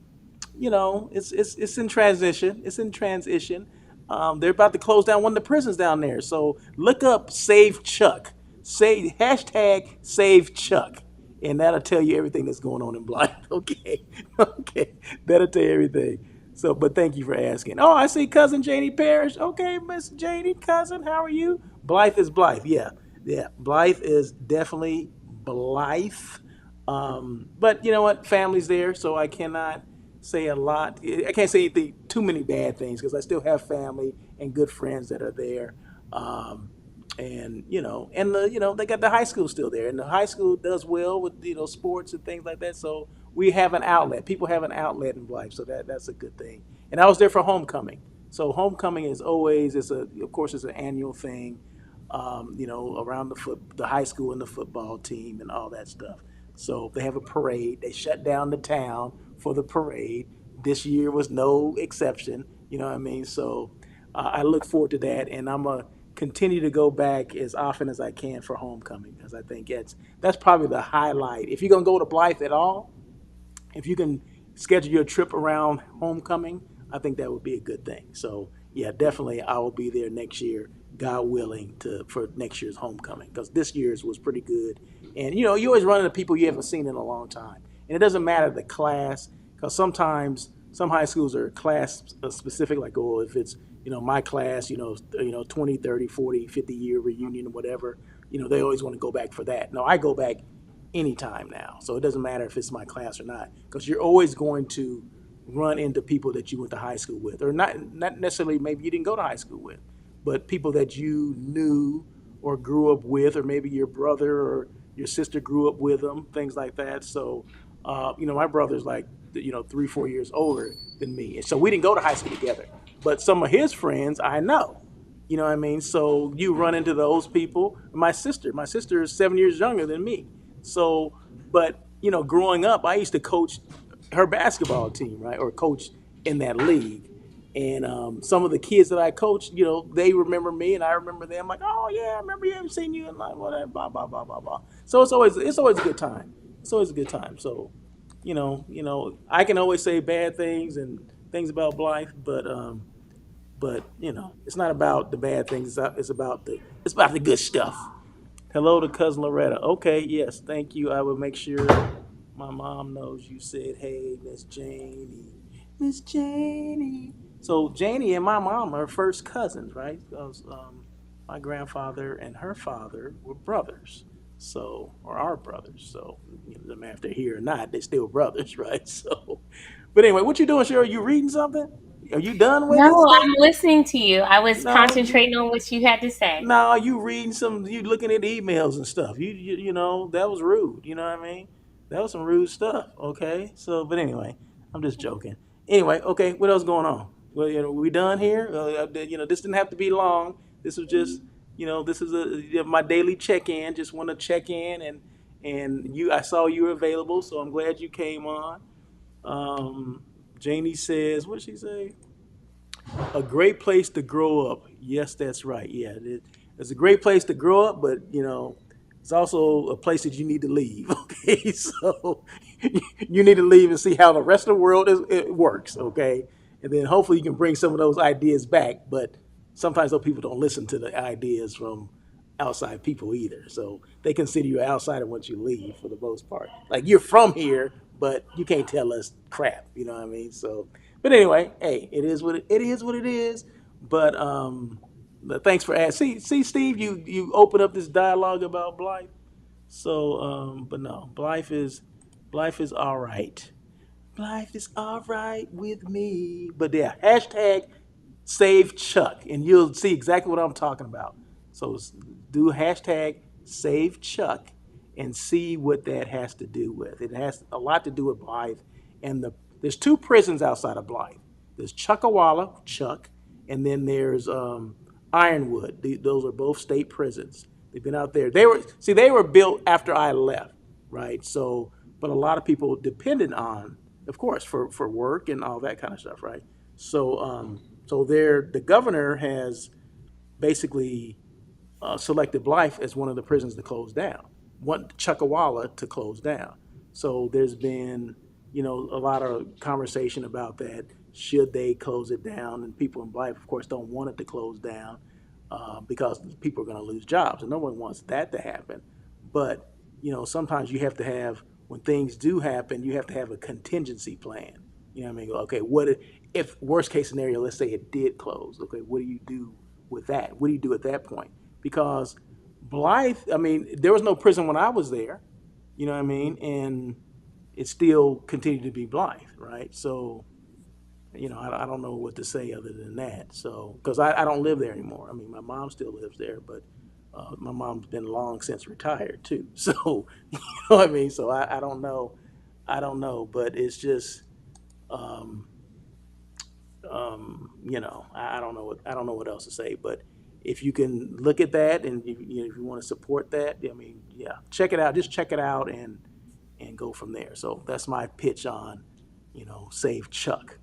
it's in transition. It's in transition. They're about to close down one of the prisons down there. So look up Save Chuck. Say hashtag Save Chuck, and that'll tell you everything that's going on in Blythe. Okay, okay, that'll tell you everything. So, but thank you for asking. Oh, I see cousin Janie Parrish. Okay, Miss Janie, cousin, how are you? Blythe is Blythe. Yeah, yeah. Blythe is definitely Blythe. But you know what? Family's there, so I cannot say a lot. I can't say anything too many bad things because I still have family and good friends that are there. Um, and they got the high school still there, and the high school does well with sports and things like that. So we have an outlet. People have an outlet in life, so that's a good thing. And I was there for homecoming. So homecoming is always of course it's an annual thing. Around the high school and the football team and all that stuff. So they have a parade. They shut down the town for the parade. This year was no exception. You know what I mean? So I look forward to that, and I'm gonna continue to go back as often as I can for homecoming because I think that's probably the highlight. If you're gonna go to Blythe at all, if you can schedule your trip around homecoming, I think that would be a good thing. So yeah, definitely I will be there next year, God willing, to for next year's homecoming because this year's was pretty good. And you always run into people you haven't seen in a long time, and it doesn't matter the class because sometimes some high schools are class specific, like if it's my class, 20, 30, 40, 50 year reunion or whatever, they always want to go back for that. No, I go back anytime now. So it doesn't matter if it's my class or not, because you're always going to run into people that you went to high school with, or not necessarily maybe you didn't go to high school with, but people that you knew or grew up with, or maybe your brother or your sister grew up with them, things like that. So, my brother's like 3, 4 years older than me, and so we didn't go to high school together. But some of his friends I know. You know what I mean? So you run into those people. My sister is 7 years younger than me. So, but growing up, I used to coach her basketball team, right, or coach in that league. And some of the kids that I coached, they remember me, and I remember them. Like, oh yeah, I remember you. Haven't seen you in like whatever, blah blah blah blah blah. So it's always a good time. It's always a good time. So, I can always say bad things and things about Blythe, but it's not about the bad things. It's about the good stuff. Hello to cousin Loretta. Okay, yes, thank you. I will make sure my mom knows you said, "Hey, Miss Janie, Miss Janie." So Janie and my mom are first cousins, right? 'Cause, my grandfather and her father were brothers. So, or are brothers. So, no matter if they're here or not, they're still brothers, right? So, but anyway, what you doing, Cheryl? You reading something? Are you done with it? No, I'm listening to you. I was No, you concentrating on what you had to say. no, you reading some, you looking at emails and stuff. You know, that was rude. You know what I mean? That was some rude stuff. Okay. So, but anyway, I'm just joking. Anyway, okay, what else going on? Well, we done here. This didn't have to be long. This was just, this is my daily check-in. Just want to check in and I saw you were available, so I'm glad you came on. Janie says, what did she say? A great place to grow up. Yes, that's right. Yeah, it's a great place to grow up, but it's also a place that you need to leave. Okay, so you need to leave and see how the rest of the world it works. Okay, and then hopefully you can bring some of those ideas back. But sometimes those people don't listen to the ideas from outside people either. So they consider you an outsider once you leave for the most part. Like you're from here, but you can't tell us crap. You know what I mean? So, but anyway, hey, it is what it is. But but thanks for asking. See, Steve, you open up this dialogue about Blythe. So, but no, Blythe is all right. Blythe is all right with me. But yeah, hashtag save Chuck, and you'll see exactly what I'm talking about. So do hashtag save Chuck and see what that has to do with. It has a lot to do with Blythe, and there's two prisons outside of Blythe. There's Chuckawalla, Chuck, and then there's Ironwood. Those are both state prisons. They've been out there. They were built after I left, right? So, but a lot of people depended on, of course, for work and all that kind of stuff, right? So the governor has basically selected Blythe as one of the prisons to close down, want Chuckawalla to close down. So there's been, a lot of conversation about that. Should they close it down? And people in Blythe, of course, don't want it to close down because people are going to lose jobs, and no one wants that to happen. But sometimes you have to have when things do happen, you have to have a contingency plan. You know what I mean? Okay, what if worst case scenario? Let's say it did close. Okay, what do you do with that? What do you do at that point? Because Blythe, I mean, there was no prison when I was there. You know what I mean? And it still continued to be Blythe, right? So, I don't know what to say other than that. So, because I don't live there anymore. I mean, my mom still lives there, but my mom's been long since retired too. So, you know what I mean? So I don't know. I don't know, but it's just, um, I don't know what else to say. But if you can look at that and if you want to support that, I mean, yeah, check it out. Just check it out and go from there. So that's my pitch on, save Chuck.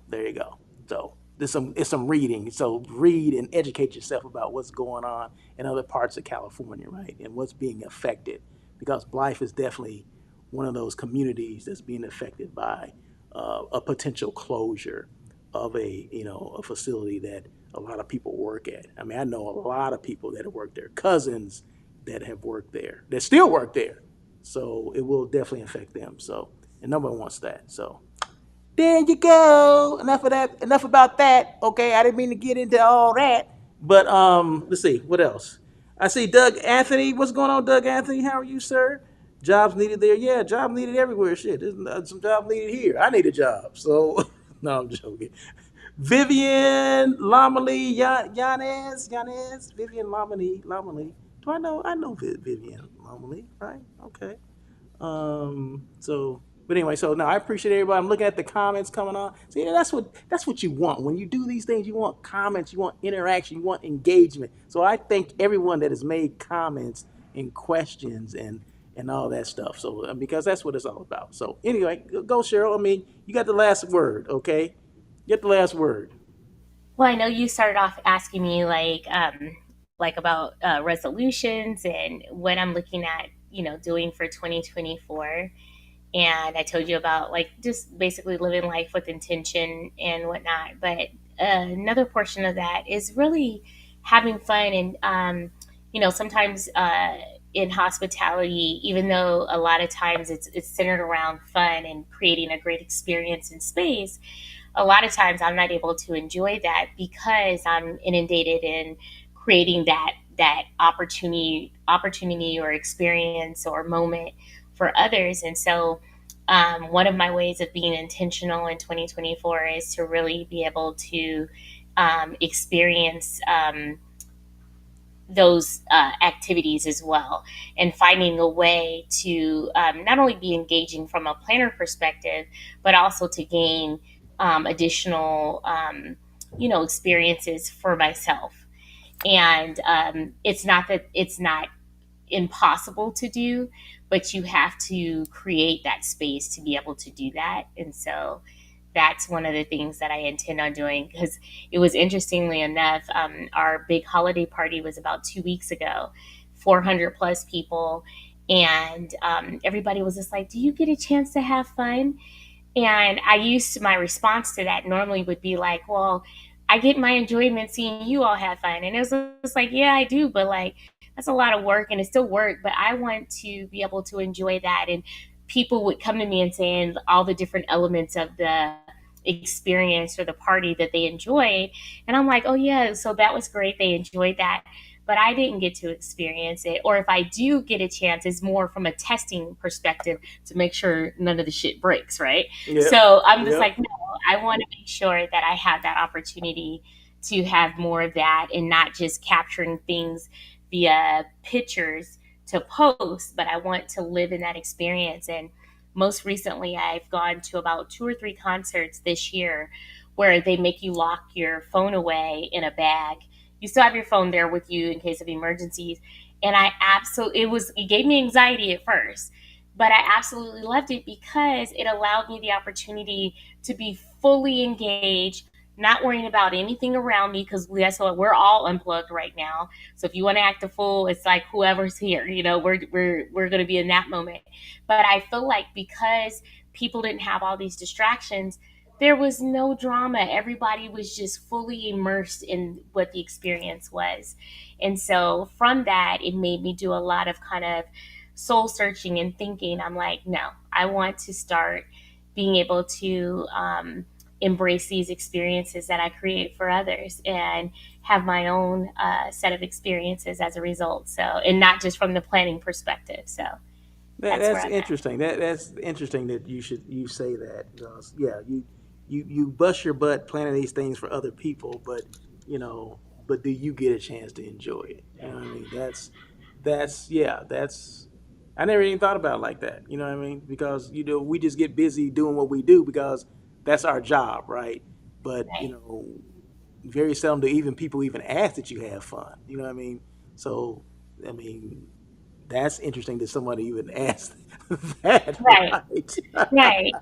There you go. So it's some reading. So read and educate yourself about what's going on in other parts of California, right, and what's being affected, because Blythe is definitely one of those communities that's being affected by a potential closure of a facility that a lot of people work at. I mean, I know a lot of people that have worked there, cousins that have worked there, that still work there. So it will definitely affect them. So, and nobody wants that. So there you go. Enough of that. Enough about that. Okay, I didn't mean to get into all that. But let's see what else. I see Doug Anthony. What's going on, Doug Anthony? How are you, sir? Jobs needed there. Yeah, job needed everywhere. Shit, there's some job needed here. I need a job. So no, I'm joking. Vivian Lomely, Yanez, Vivian Lomely. Do I know? I know Vivian Lomely, right? Okay. But anyway, so no, I appreciate everybody. I'm looking at the comments coming on. See, that's what you want when you do these things. You want comments, you want interaction, you want engagement. So I thank everyone that has made comments and questions and all that stuff. So because that's what it's all about. So anyway, go Cheryl. I mean, you got the last word, okay? Get the last word. Well, I know you started off asking me like about resolutions and what I'm looking at, doing for 2024. And I told you about like just basically living life with intention and whatnot. But another portion of that is really having fun and sometimes in hospitality, even though a lot of times it's centered around fun and creating a great experience in space, a lot of times I'm not able to enjoy that because I'm inundated in creating that opportunity or experience or moment for others. And so one of my ways of being intentional in 2024 is to really be able to experience those activities as well, and finding a way to not only be engaging from a planner perspective, but also to gain additional, experiences for myself. And it's not that it's not impossible to do, but you have to create that space to be able to do that. And so that's one of the things that I intend on doing, because it was, interestingly enough, our big holiday party was about 2 weeks ago, 400 plus people. And everybody was just like, do you get a chance to have fun? And I used my response to that normally would be like, well, I get my enjoyment seeing you all have fun. And it was just like, yeah, I do. But like, that's a lot of work and it's still work. But I want to be able to enjoy that. And people would come to me and saying all the different elements of the experience or the party that they enjoyed. And I'm like, oh, yeah, so that was great. They enjoyed that. But I didn't get to experience it. Or if I do get a chance, it's more from a testing perspective to make sure none of the shit breaks, right? Yep. So I'm just Yep. like, no, I want to make sure that I have that opportunity to have more of that, and not just capturing things via pictures to post, but I want to live in that experience. And most recently, I've gone to about 2 or 3 concerts this year where they make you lock your phone away in a bag. You still have your phone there with you in case of emergencies. And I absolutely, it gave me anxiety at first, but I absolutely loved it because it allowed me the opportunity to be fully engaged, not worrying about anything around me, because that's what we're all unplugged right now. So if you want to act a fool, it's like whoever's here, we're going to be in that moment. But I feel like because people didn't have all these distractions, there was no drama. Everybody was just fully immersed in what the experience was. And so from that, it made me do a lot of kind of soul searching and thinking. I'm like, no, I want to start being able to embrace these experiences that I create for others, and have my own set of experiences as a result. So, and not just from the planning perspective. So that's where That's I'm at. interesting. That's interesting that you say that because yeah, you bust your butt planning these things for other people, but you know, but do you get a chance to enjoy it? You know what I mean? That's yeah, that's I never even thought about it like that. You know what I mean? Because we just get busy doing what we do because that's our job, right? But Right. very seldom do even people even ask that you have fun. You know what I mean? So I mean, that's interesting that somebody even asked that, Right. right? Right.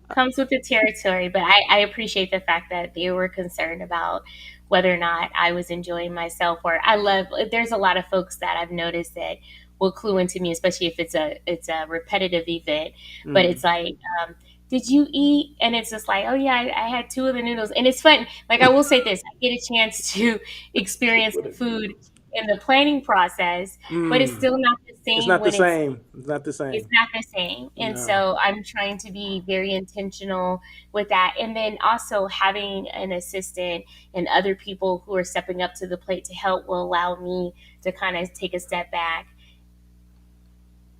Comes with the territory, but I appreciate the fact that they were concerned about whether or not I was enjoying myself. Or I love, there's a lot of folks that I've noticed that will clue into me, especially if it's a repetitive event. But Mm. it's like, did you eat? And it's just like, oh yeah, I had 2 of the noodles. And it's fun. Like, I will say this, I get a chance to experience With the the food noodles. in the planning process, but it's Mm. still not the It's same not the when it's same. It's not the it's same. not the same. And No. so I'm trying to be very intentional with that. And then also having an assistant and other people who are stepping up to the plate to help will allow me to kind of take a step back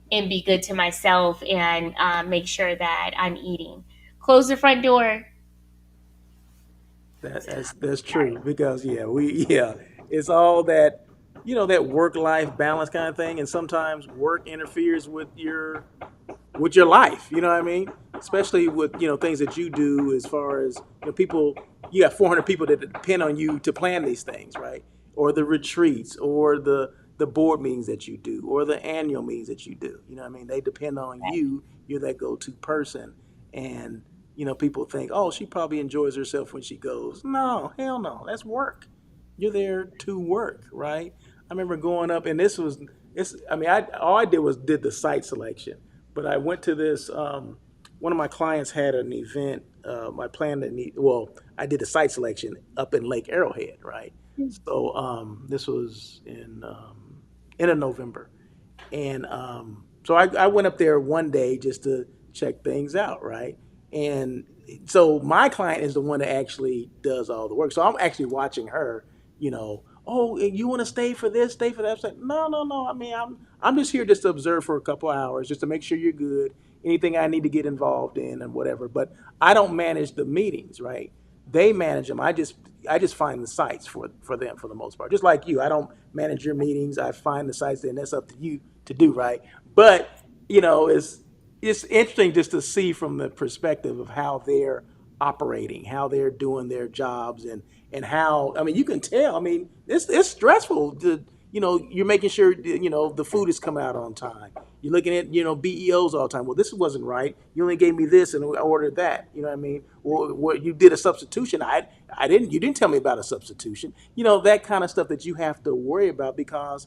and be good to myself, and make sure that I'm eating. Close the front door. So, That's true because yeah, it's all that that work life balance kind of thing, and sometimes work interferes with your life. You know what I mean? Especially with things that you do as far as people. You got 400 people that depend on you to plan these things, right? Or the retreats, or the board meetings that you do, or the annual meetings that you do. You know what I mean? They depend on you. You're that go-to person, and people think, oh, she probably enjoys herself when she goes. No, hell no, that's work. You're there to work, right? I remember going up, and it's. I mean, all I did was did the site selection, but I went to this. One of my clients had an event. I planned to meet. Well, I did a site selection up in Lake Arrowhead, right? So this was in a November, and so I went up there one day just to check things out, right? And so my client is the one that actually does all the work. So I'm actually watching her oh, you want to stay for this, stay for that. I'm like, no, no, no. I mean, I'm just here just to observe for a couple of hours, just to make sure you're good. Anything I need to get involved in and whatever. But I don't manage the meetings, right? They manage them. I just find the sites for them for the most part. Just like you, I don't manage your meetings. I find the sites, and that's up to you to do, right? But it's interesting just to see from the perspective of how they're operating, how they're doing their jobs, and how, I mean, you can tell. I mean, it's stressful to, you're making sure the food is coming out on time. You're looking at BEOs all the time. Well, this wasn't right. You only gave me this and I ordered that. You know what I mean? Well, what you did a substitution. I didn't. You didn't tell me about a substitution. That kind of stuff that you have to worry about because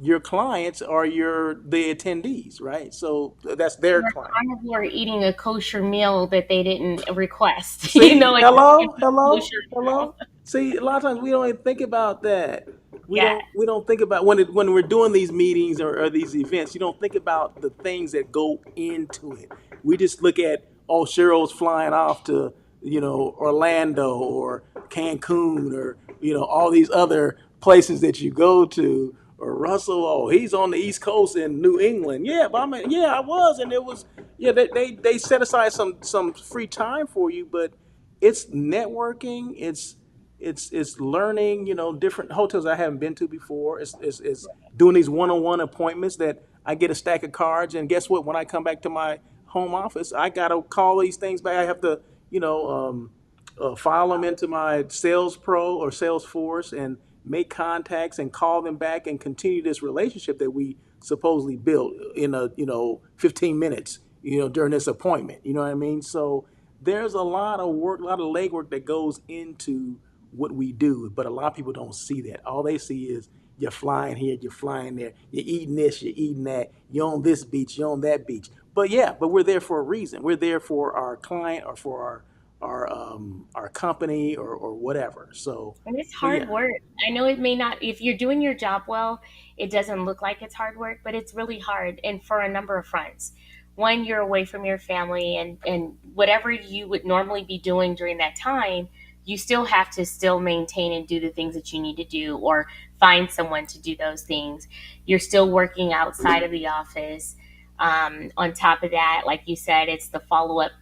your clients are the attendees, right? So that's their Or a client. carnivore eating a kosher meal that they didn't request. See, Like hello, it's a hello, kosher hello. meal. See, a lot of times we don't even think about that. We Yeah. don't. We don't think about when we're doing these meetings or these events. You don't think about the things that go into it. We just look at, oh, Cheryl's flying off to Orlando or Cancun or all these other places that you go to. Or Russell, oh, he's on the East Coast in New England. Yeah, but I mean, yeah, I was, and it was, yeah, they set aside some free time for you, but it's networking, it's learning, different hotels I haven't been to before. It's doing these one-on-one appointments that I get a stack of cards, and guess what? When I come back to my home office, I gotta call these things back. I have to, file them into my Sales Pro or Salesforce and make contacts and call them back and continue this relationship that we supposedly built in 15 minutes, during this appointment. You know what I mean? So there's a lot of work, a lot of legwork that goes into what we do, but a lot of people don't see that. All they see is you're flying here, you're flying there, you're eating this, you're eating that, you're on this beach, you're on that beach. But yeah, but we're there for a reason. We're there for our client or for our company or whatever. And it's So hard yeah, work. I know it may not, if you're doing your job well, it doesn't look like it's hard work, but it's really hard. And for a number of fronts. One, you're away from your family, and whatever you would normally be doing during that time, you still have to still maintain and do the things that you need to do or find someone to do those things. You're still working outside of the office. On top of that, like you said, it's the follow up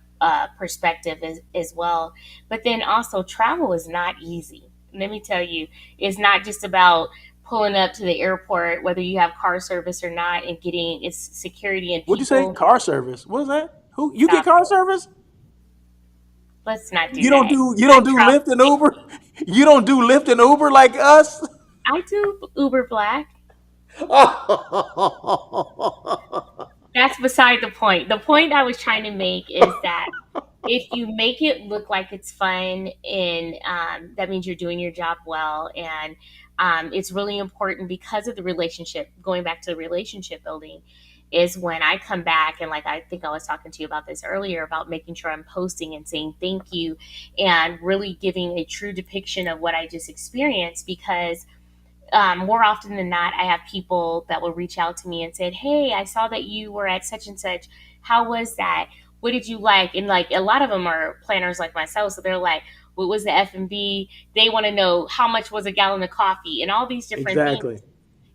perspective as well. But then also, travel is not easy. Let me tell you, it's not just about pulling up to the airport, whether you have car service or not, and getting its security and what'd you say? people. Car service? What is that? Who you get Stop car it. service? Let's not do You don't that. do you I don't do travel. Lyft and Uber? You don't do Lyft and Uber like us? I do Uber Black. That's beside the point. The point I was trying to make is that if you make it look like it's fun, and that means you're doing your job well, and it's really important because of the relationship. Going back to the relationship building is when I come back, and like I think I was talking to you about this earlier, about making sure I'm posting and saying thank you and really giving a true depiction of what I just experienced. Because more often than not, I have people that will reach out to me and said, "Hey, I saw that you were at such and such. How was that? What did you like?" And like a lot of them are planners like myself, so they're like, "What was the F&B?" They want to know how much was a gallon of coffee and all these different things. Exactly.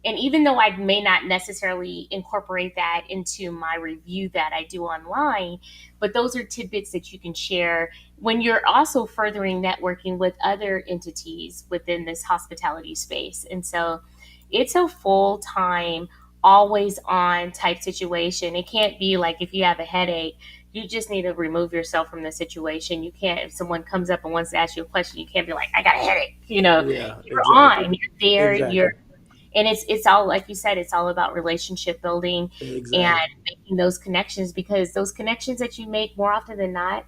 And even though I may not necessarily incorporate that into my review that I do online, but those are tidbits that you can share when you're also furthering networking with other entities within this hospitality space. And so it's a full time, always on type situation. It can't be like if you have a headache, you just need to remove yourself from the situation. You can't, if someone comes up and wants to ask you a question, you can't be like, I got a headache. Yeah, You're exactly. on, you're there, Exactly. and it's all like you said, it's all about relationship building and Exactly. making those connections, because those connections that you make more often than not,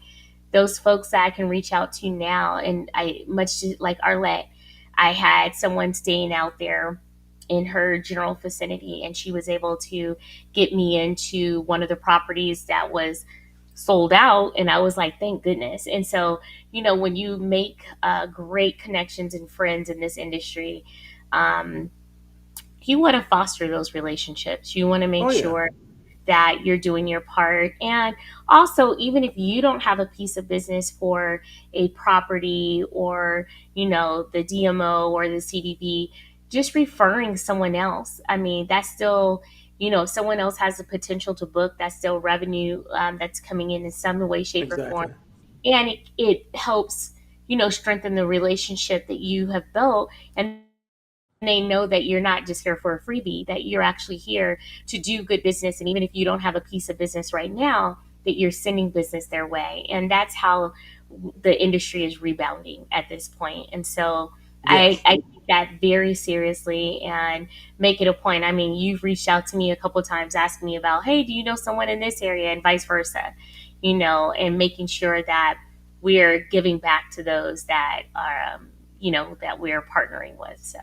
those folks that I can reach out to now. And I, much like Arlette, I had someone staying out there in her general vicinity, and she was able to get me into one of the properties that was sold out, and I was like, thank goodness. And so, when you make great connections and friends in this industry, um, you want to foster those relationships. You want to Oh make yeah. sure that you're doing your part. And also, even if you don't have a piece of business for a property or, the DMO or the CDB, just referring someone else. I mean, that's still, if someone else has the potential to book, that's still revenue that's coming in some way, shape, or form. Exactly. And it helps, strengthen the relationship that you have built. And they know that you're not just here for a freebie, that you're actually here to do good business. And even if you don't have a piece of business right now, that you're sending business their way. And that's how the industry is rebounding at this point. And so Yes. I take that very seriously and make it a point. I mean, you've reached out to me a couple times asking me about, hey, do you know someone in this area, and vice versa, and making sure that we're giving back to those that are, that we're partnering with. So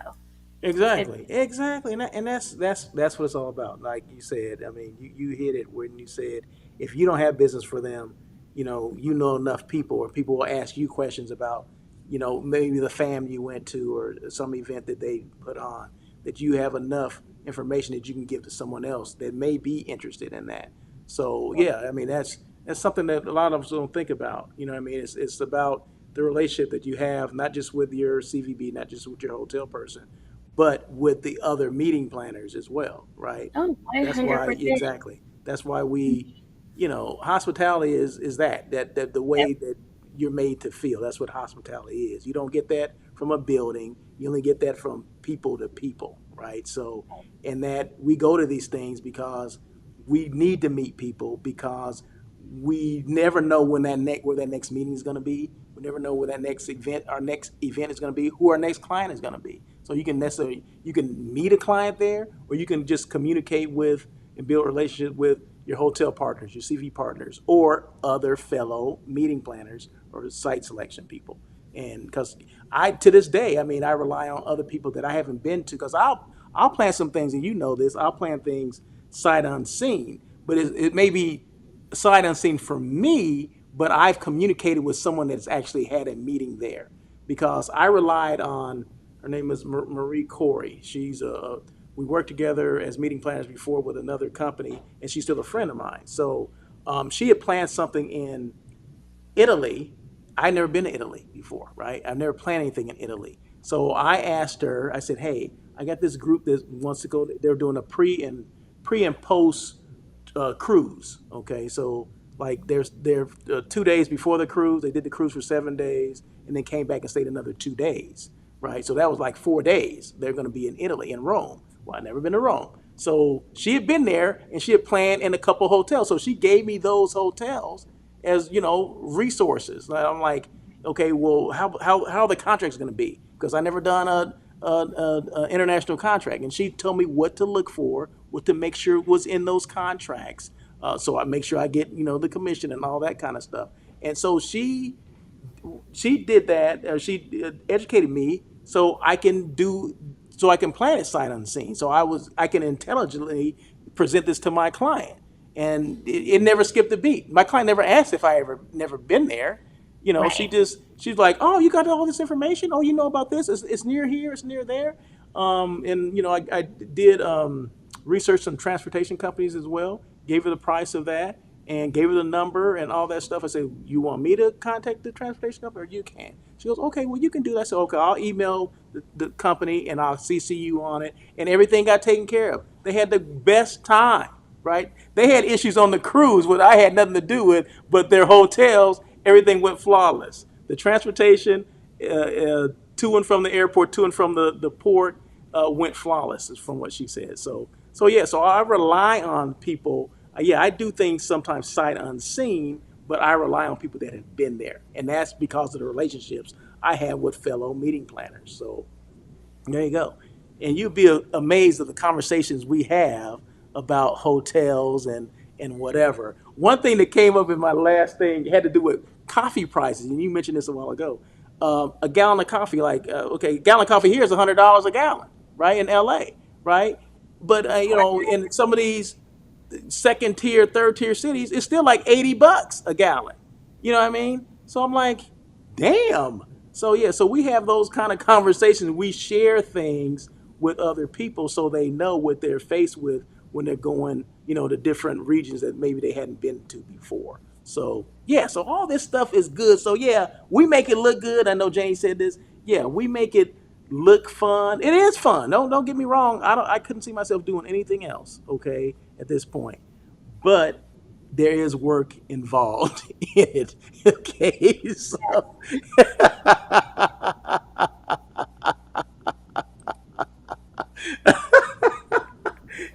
it's Exactly, exactly, and that's what it's all about. Like you said, I mean, you hit it when you said if you don't have business for them, you know enough people, or people will ask you questions about, maybe the fam you went to or some event that they put on, that you have enough information that you can give to someone else that may be interested in that. So yeah, I mean that's something that a lot of us don't think about. You know, what I mean, it's about the relationship that you have, not just with your CVB, not just with your hotel person, but with the other meeting planners as well, right? That's why 100%. exactly. That's why hospitality is that the Yep. way that you're made to feel. That's what hospitality is. You don't get that from a building. You only get that from people to people, right? So, and that we go to these things because we need to meet people because we never know where that next meeting is going to be. We never know where our next event is going to be, who our next client is going to be. So you can meet a client there, or you can just communicate with and build a relationship with your hotel partners, your CV partners, or other fellow meeting planners or site selection people. And because I to this day, I mean, I rely on other people that I haven't been to because I'll plan some things, and you know this. I'll plan things sight unseen, but it may be sight unseen for me, but I've communicated with someone that's actually had a meeting there because I relied on. Her name is Marie Corey. We worked together as meeting planners before with another company, and she's still a friend of mine. So she had planned something in Italy. I'd never been to Italy before, right? I've never planned anything in Italy. So I asked her. I said, "Hey, I got this group that wants to go. They're doing a pre and post cruise. Okay, so like they're 2 days before the cruise. They did the cruise for 7 days, and then came back and stayed another 2 days. Right, so that was like 4 days. They're going to be in Italy, in Rome. Well, I've never been to Rome, so she had been there and she had planned in a couple hotels. So she gave me those hotels as resources. I'm like, okay, well, how are the contracts going to be? Because I never done a international contract, and she told me what to look for, what to make sure was in those contracts. So I make sure I get the commission and all that kind of stuff. And so she did that. She educated me so I can plan it sight unseen. So I can intelligently present this to my client, and it never skipped a beat. My client never asked if I ever never been there. Right. She's like, oh, you got all this information. Oh, you know about this? It's near here. It's near there. And I did research some transportation companies as well. Gave her the price of that and gave her the number and all that stuff. I said, you want me to contact the transportation company, or you can? She goes, okay, well, you can do that. I said, okay, I'll email the company and I'll CC you on it. And everything got taken care of. They had the best time, right? They had issues on the cruise, what I had nothing to do with, but their hotels, everything went flawless. The transportation, to and from the airport, to and from the port, went flawless, is from what she said. So yeah, so I rely on people. Yeah, I do things sometimes sight unseen, but I rely on people that have been there, and that's because of the relationships I have with fellow meeting planners. So there you go. And you'd be amazed at the conversations we have about hotels and whatever. One thing that came up in my last thing had to do with coffee prices, and you mentioned this a while ago. A gallon of coffee, like okay, a gallon of coffee here is $100 a gallon, right in LA, right? But in some of these second tier, third tier cities, it's still like $80 a gallon. You know what I mean? So I'm like, damn. So yeah, so we have those kind of conversations. We share things with other people so they know what they're faced with when they're going, to different regions that maybe they hadn't been to before. So yeah, so all this stuff is good. So yeah, we make it look good. I know Jane said this. Yeah, we make it look fun. It is fun. Don't get me wrong. I couldn't see myself doing anything else. Okay, at this point, but there is work involved in it. Okay, so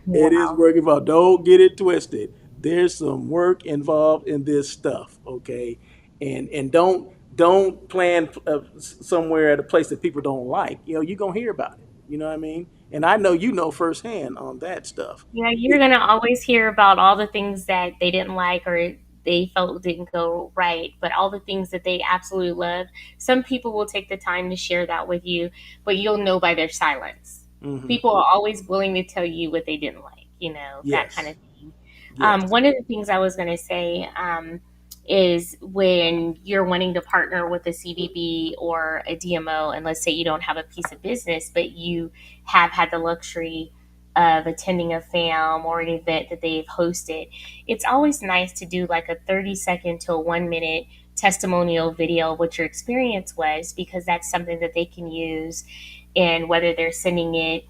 it is Wow. work involved. Don't get it twisted. There's some work involved in this stuff. Okay, and don't plan somewhere at a place that people don't like. You're gonna hear about it. You know what I mean? And I know firsthand on that stuff. Yeah, you're gonna always hear about all the things that they didn't like or they felt didn't go right, but all the things that they absolutely love. Some people will take the time to share that with you, but you'll know by their silence. Hmm. People are always willing to tell you what they didn't like, that kind Yes. of thing. Yes. One of the things I was going to say is when you're wanting to partner with a CBB or a DMO, and let's say you don't have a piece of business, but you have had the luxury of attending a FAM or an event that they've hosted, it's always nice to do like a 30-second to a 1 minute testimonial video of what your experience was, because that's something that they can use in whether they're sending it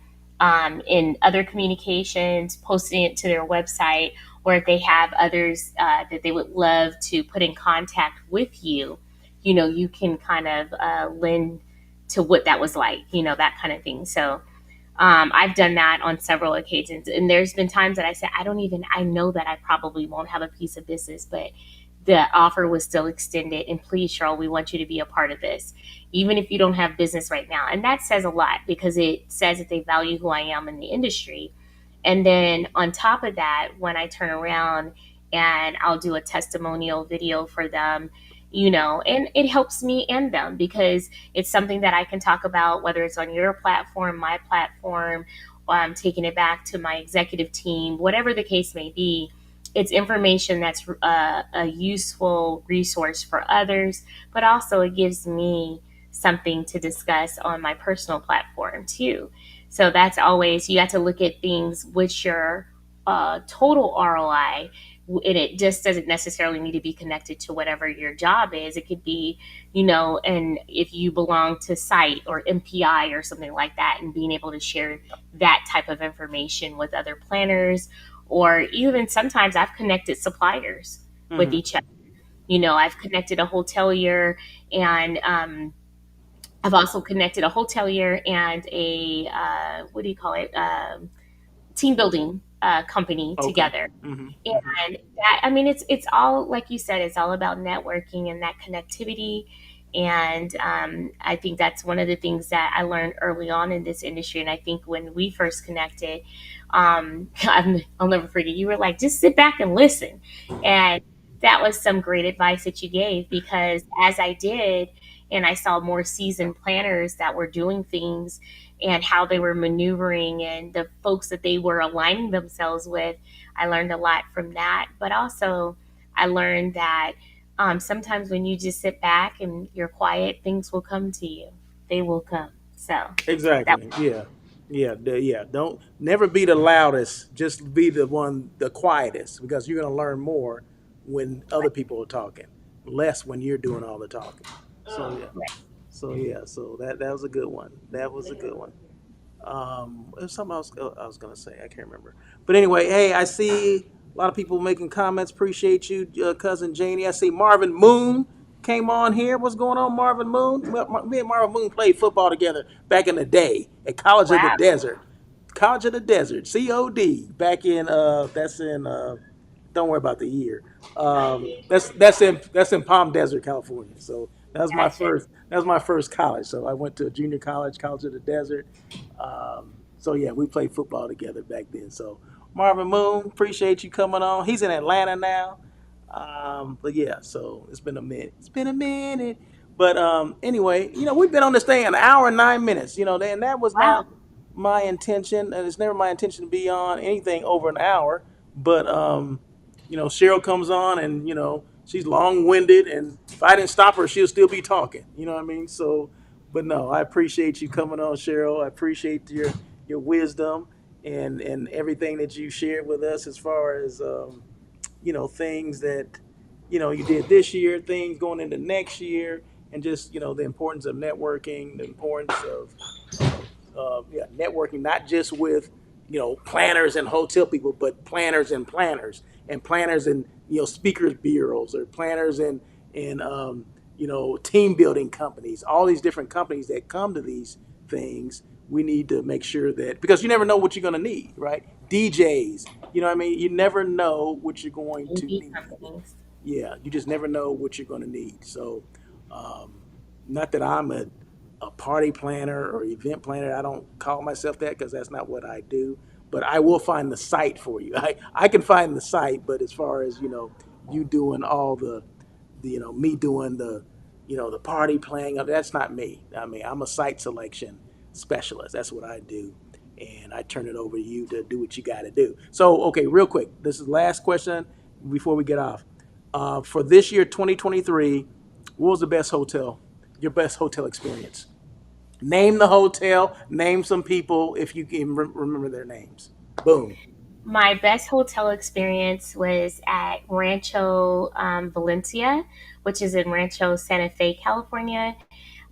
in other communications, posting it to their website, or if they have others that they would love to put in contact with you, you can kind of lend to what that was like, that kind of thing. So I've done that on several occasions. And there's been times that I said, I know that I probably won't have a piece of business, but the offer was still extended. And please, Cheryl, we want you to be a part of this, even if you don't have business right now. And that says a lot because it says that they value who I am in the industry. And then on top of that, when I turn around and I'll do a testimonial video for them, and it helps me and them because it's something that I can talk about, whether it's on your platform, my platform, or I'm taking it back to my executive team, whatever the case may be. It's information that's a useful resource for others, but also it gives me something to discuss on my personal platform too. So that's always, you have to look at things with your total ROI. And it just doesn't necessarily need to be connected to whatever your job is. It could be, and if you belong to site or MPI or something like that, and being able to share that type of information with other planners, or even sometimes I've connected suppliers with Hmm. each other. I've connected a hotelier and I've also connected a hotelier and a what do you call it? Team building company Okay. together. Hmm. Hmm. And that, I mean, it's all like you said, it's all about networking and that connectivity. And I think that's one of the things that I learned early on in this industry. And I think when we first connected, I'll never forget. You were like, just sit back and listen, and that was some great advice that you gave, because as I did, and I saw more seasoned planners that were doing things and how they were maneuvering and the folks that they were aligning themselves with, I learned a lot from that. But also, I learned that sometimes when you just sit back and you're quiet, things will come to you. They will come. So that Exactly. Yeah. Yeah. Yeah. Don't never be the loudest. Just be the quietest, because you're gonna learn more when other people are talking, less when you're doing all the talking. So yeah. right. So yeah. So that was a good one. That was a good one. There's something else I was gonna say. I can't remember. But anyway, hey, I see a lot of people making comments. Appreciate you, cousin Janie. I see Marvin Moon came on here. What's going on, Marvin Moon? Me and Marvin Moon played football together back in the day at College of the Wow. Desert. College of the Desert, COD, back in that's in don't worry about the year. That's in Palm Desert, California. So Gotcha. that was my first college. So I went to a junior college, College of the Desert. So yeah, we played football together back then. So Marvin Moon, appreciate you coming on. He's in Atlanta now. But yeah, so it's been a minute. It's been a minute. But anyway, we've been on this thing an hour and 9 minutes. And that was Wow. not my intention, and it's never my intention to be on anything over an hour. But Cheryl comes on, and she's long winded, and if I didn't stop her, she'll still be talking. You know what I mean? So, but no, I appreciate you coming on, Cheryl. I appreciate your wisdom, and everything that you shared with us as far as things that you did this year, things going into next year, and just the importance of networking, the importance of yeah, networking, not just with planners and hotel people, but planners and planners and speakers bureaus or planners and team building companies. All these different companies that come to these things, we need to make sure that, because you never know what you're going to need, right? DJs, what I mean. You never know what you're going to AV need. companies. Yeah, you just never know what you're going to need. So, um, not that I'm a party planner or event planner. I don't call myself that because that's not what I do. But I will find the site for you. I can find the site, but as far as you doing all me doing the party playing, that's not me. I mean, I'm a site selection specialist. That's what I do. And I turn it over to you to do what you got to do. So, okay, real quick. This is the last question before we get off. For this year, 2023, what was the best hotel, your best hotel experience? Name the hotel, name some people if you can remember their names. Boom. My best hotel experience was at Rancho Valencia, which is in Rancho Santa Fe, California.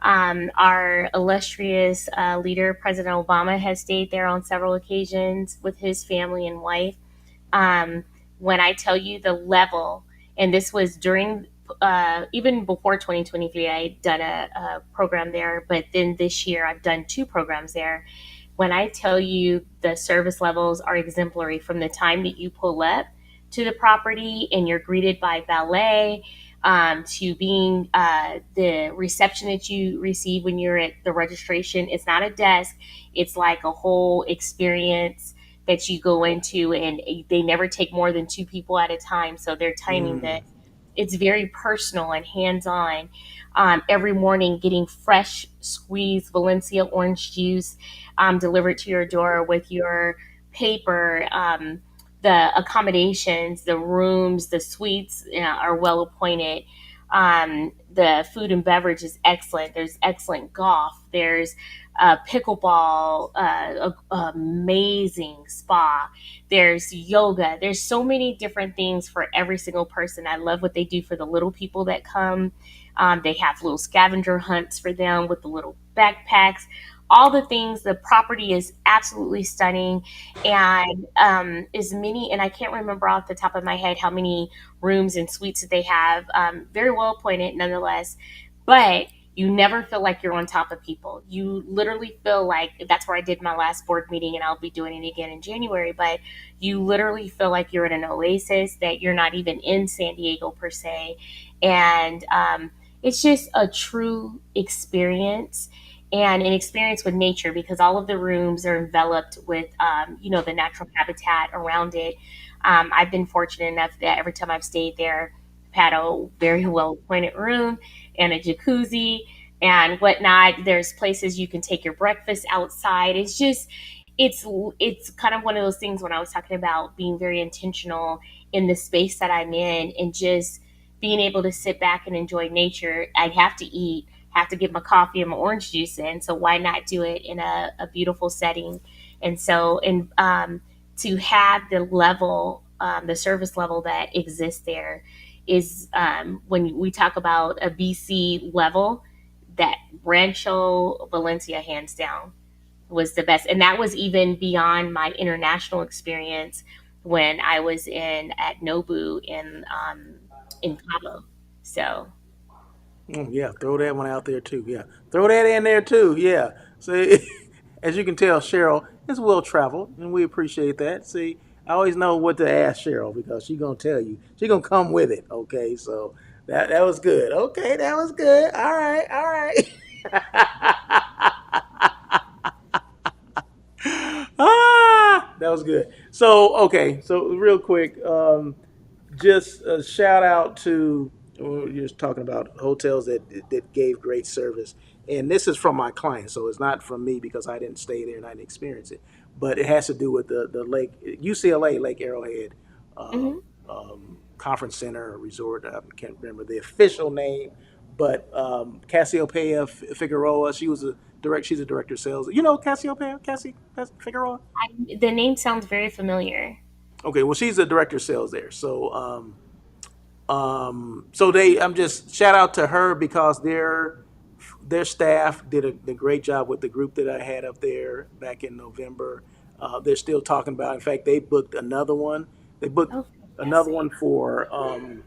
Our illustrious leader, President Obama, has stayed there on several occasions with his family and wife. Um, when I tell you the level, and this was during, even before 2023, I had done a program there, but then this year I've done two programs there. When I tell you the service levels are exemplary from the time that you pull up to the property and you're greeted by valet, to being the reception that you receive when you're at the registration. It's not a desk, it's like a whole experience that you go into, and they never take more than two people at a time. So they're timing Mm, that. It's very personal and hands on. Every morning, getting fresh squeezed Valencia orange juice delivered to your door with your paper. The accommodations, the rooms, the suites are well appointed. The food and beverage is excellent. There's excellent golf. There's pickleball, amazing spa. There's yoga. There's so many different things for every single person. I love what they do for the little people that come. They have little scavenger hunts for them with the little backpacks. All the things. The property is absolutely stunning, and as many. And I can't remember off the top of my head how many rooms and suites that they have. Very well appointed, nonetheless. But you never feel like you're on top of people. You literally feel like that's where I did my last board meeting, and I'll be doing it again in January. But you literally feel like you're in an oasis, that you're not even in San Diego per se. And it's just a true experience and an experience with nature because all of the rooms are enveloped with, the natural habitat around it. I've been fortunate enough that every time I've stayed there, I've had a very well appointed room and a jacuzzi and whatnot. There's places you can take your breakfast outside. It's it's kind of one of those things when I was talking about being very intentional in the space that I'm in and just being able to sit back and enjoy nature. I have to eat, have to get my coffee and my orange juice in. So why not do it in a beautiful setting? And so, and to have the level, the service level that exists there is when we talk about a BC level, that Rancho Valencia, hands down, was the best. And that was even beyond my international experience when I was in at Nobu in Cabo. So yeah, throw that one out there too. Yeah, throw that in there too. Yeah. So, as you can tell, Cheryl is well traveled, and we appreciate that. See, I always know what to ask Cheryl because she's gonna tell you. She's gonna come with it. Okay, so that was good. Okay, that was good. All right, all right. That was good. So okay, so real quick, just a shout out to you're just talking about hotels that gave great service, and this is from my client, so it's not from me because I didn't stay there and I didn't experience it, but it has to do with the lake UCLA Lake Arrowhead uh, mhm. conference center or resort. I can't remember the official name, but Cassiopeia Figueroa, she was She's a director of sales. You know Cassiopeia, Cassie Figueroa. The name sounds very familiar. Okay, well she's a director of sales there. So they, I'm just shout out to her because their staff did a great job with the group that I had up there back in November. They're still talking about. In fact, they booked another one. They booked Oh, another fantastic. one for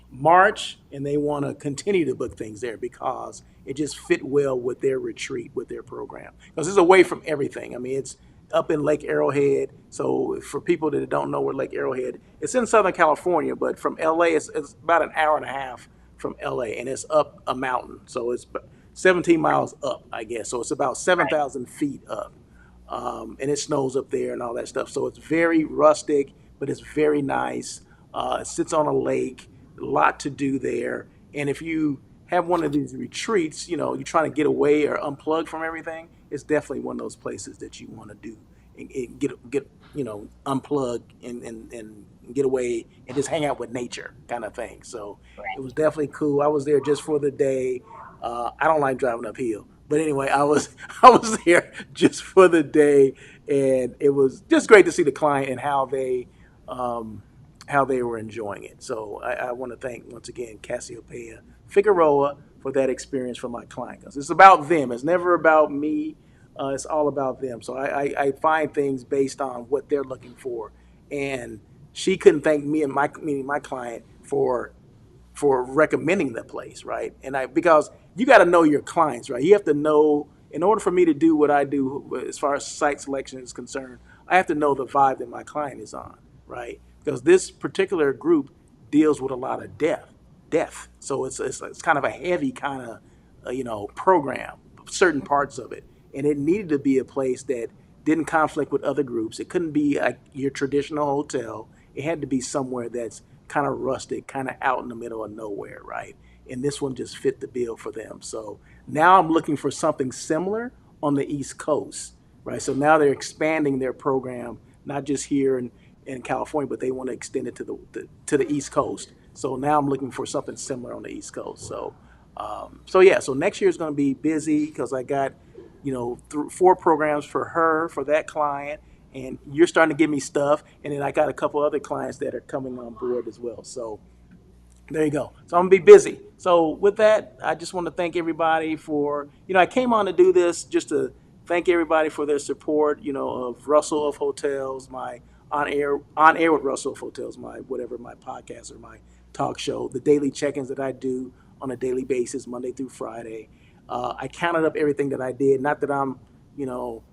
March, and they want to continue to book things there because it just fit well with their retreat, with their program. Because it's away from everything. I mean, it's up in Lake Arrowhead. So for people that don't know where Lake Arrowhead, it's in Southern California, but from LA, it's about an hour and a half from LA, and it's up a mountain. So it's 17 miles up, I guess. So it's about Right. 7,000 feet up, and it snows up there and all that stuff. So it's very rustic, but it's very nice. It sits on a lake, a lot to do there. And if you have one of these retreats, you're trying to get away or unplug from everything, it's definitely one of those places that you want to do and get unplug and get away and just hang out with nature kind of thing. So it was Right. definitely cool. I was there just for the day. I don't like driving uphill, but anyway, I was I was there just for the day, and it was just great to see the client and um, how they were enjoying it. So I want to thank once again Cassiopeia Figueroa for that experience for my client because it's about them. It's never about me. It's all about them. So I find things based on what they're looking for, and she couldn't thank me and meaning my client for recommending the place, right? And I because you got to know your clients, right? You have to know in order for me to do what I do as far as site selection is concerned, I have to know the vibe that my client is on, right? Because this particular group deals with a lot of death. So it's kind of a heavy kind of program, certain parts of it, and it needed to be a place that didn't conflict with other groups. It couldn't be like your traditional hotel. It had to be somewhere that's kind of rustic, kind of out in the middle of nowhere, right? And this one just fit the bill for them. So now I'm looking for something similar on the East Coast, right? So now they're expanding their program, not just here in California, but they want to extend it to to the East Coast. So now I'm looking for something similar on the East Coast. So yeah, so next year is going to be busy because I got, four programs for her for that client, and you're starting to give me stuff, and then I got a couple other clients that are coming on board as well. So there you go. So I'm gonna be busy. So with that, I just want to thank everybody for I came on to do this just to thank everybody for their support. Of Russell of Hotels, my on air with Russell of Hotels, my whatever my podcast or my talk show, the daily check-ins that I do on a daily basis, Monday through Friday. I counted up everything that I did. Not that I'm you know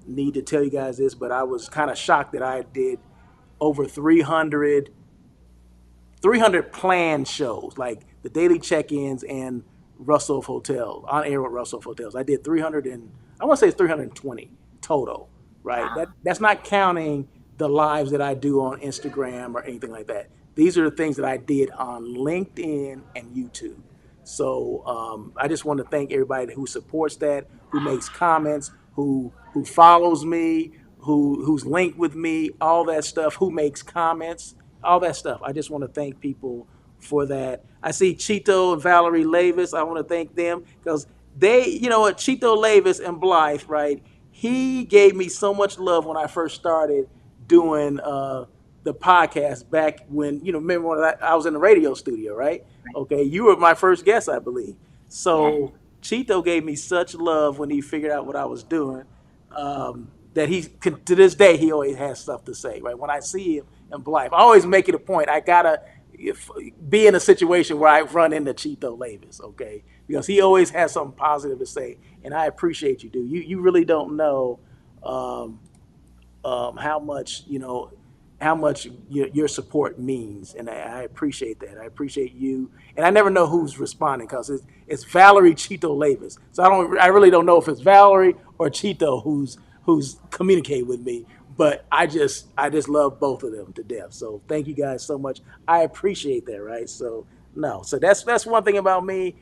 need to tell you guys this, but I was kind of shocked that I did over 300 planned shows, like the daily check-ins and Russell of Hotels, on air with Russell of Hotels. I did 300 and I want to say it's 320 total, right? Wow. That's not counting the lives that I do on Instagram or anything like that. These are the things that I did on LinkedIn and YouTube. So I just want to thank everybody who supports that, who makes comments, who follows me, who's linked with me, all that stuff, who makes comments, all that stuff. I just want to thank people for that. I see Chito and Valerie Lavis. I want to thank them because they, what, Chito Lavis and Blythe, right? He gave me so much love when I first started doing the podcast back when, remember when I was in the radio studio, right? Okay, you were my first guest, I believe. Yeah. So Chito gave me such love when he figured out what I was doing, that to this day he always has stuff to say. Right when I see him in Blythe, I always make it a point. I gotta be in a situation where I run into Chito Lavis, okay? Because he always has something positive to say, and I appreciate you, dude. You really don't know um, how much your support means, and I appreciate that. I appreciate you, and I never know who's responding because it's Valerie Chito Lavis. So I really don't know if it's Valerie or Chito who's communicating with me. But I just love both of them to death. So thank you guys so much. I appreciate that. Right. So no. So that's one thing about me.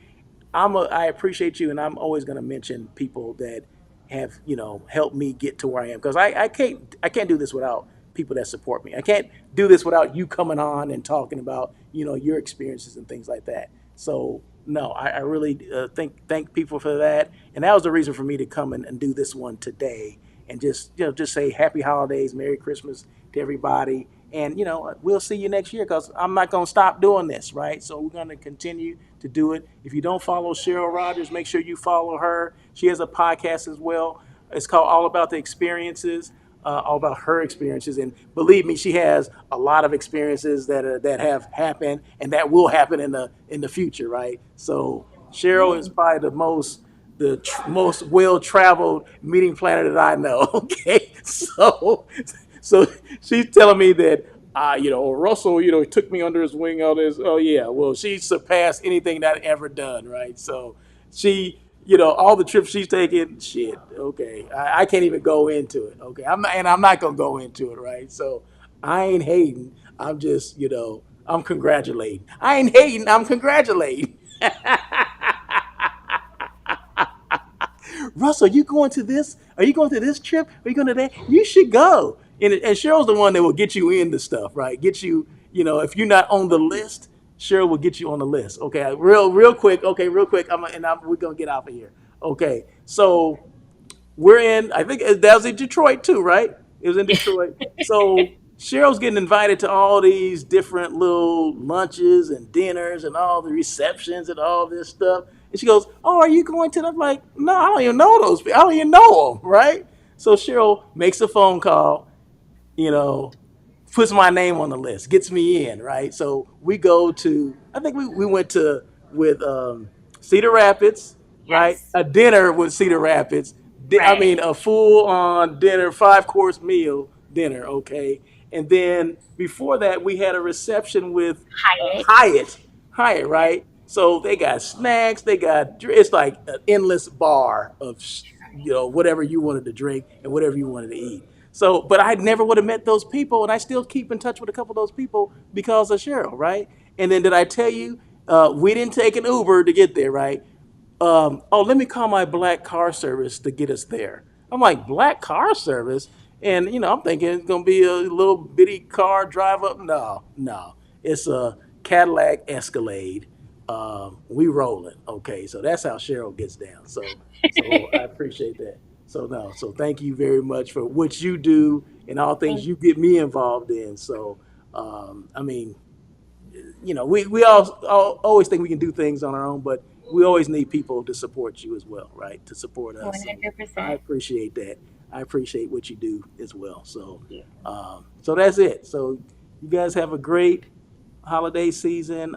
I appreciate you, and I'm always going to mention people that have helped me get to where I am because I can't do this without people that support me. I can't do this without you coming on and talking about your experiences and things like that. So no, I really thank people for that, and that was the reason for me to come and do this one today, and just just say happy holidays, Merry Christmas to everybody, and we'll see you next year because I'm not gonna stop doing this, right? So we're gonna continue to do it. If you don't follow Cheryl Rogers, make sure you follow her. She has a podcast as well. It's called All About the Experiences, all about her experiences. And believe me, she has a lot of experiences that have happened and that will happen in the future, right? So Cheryl is probably most well traveled meeting planner that I know. Okay, so she's telling me that. Russell, took me under his wing. All this. Oh yeah. Well, she surpassed anything that I ever done. Right. So she, all the trips she's taken, shit. Okay, I can't even go into it. Okay, I'm not gonna go into it, right? So I ain't hating. I'm just, I'm congratulating. I ain't hating. I'm congratulating. Russell, you going to this? Are you going to this trip? Are you going to that? You should go. And Cheryl's the one that will get you into stuff, right? Get you, if you're not on the list, Cheryl will get you on the list. Okay, real quick. Okay, real quick. We're gonna get out of here. Okay, so we're in. I think that was in Detroit too, right? It was in Detroit. So Cheryl's getting invited to all these different little lunches and dinners and all the receptions and all this stuff. And she goes, "Oh, are you going to them?" I'm like, "No, I don't even know those people. I don't even know them, right?" So Cheryl makes a phone call, you know, puts my name on the list, gets me in, right? So we go to, I think we went to with Cedar Rapids, right? Yes. A dinner with Cedar Rapids. I Right. mean, a full on dinner, 5 course meal dinner, okay? And then before that, we had a reception with Hyatt. Hyatt, Hyatt, Yeah. right? So they got snacks, it's like an endless bar of whatever you wanted to drink and whatever you wanted to eat. So, but I never would have met those people, and I still keep in touch with a couple of those people because of Cheryl, right? And then did I tell you we didn't take an Uber to get there, right? Oh, let me call my black car service to get us there. I'm like, black car service? And, I'm thinking it's going to be a little bitty car drive up. No, no. It's a Cadillac Escalade. We rolling. Okay. So that's how Cheryl gets down. So I appreciate that. So, no. So thank you very much for what you do and all things Thank you get me involved in. So, I mean, we all always think we can do things on our own, but we always need people to support you as well, right? To support you us. So I 100%. appreciate that. I appreciate what you do as well. So, Thank you. so that's it. So you guys have a great holiday season.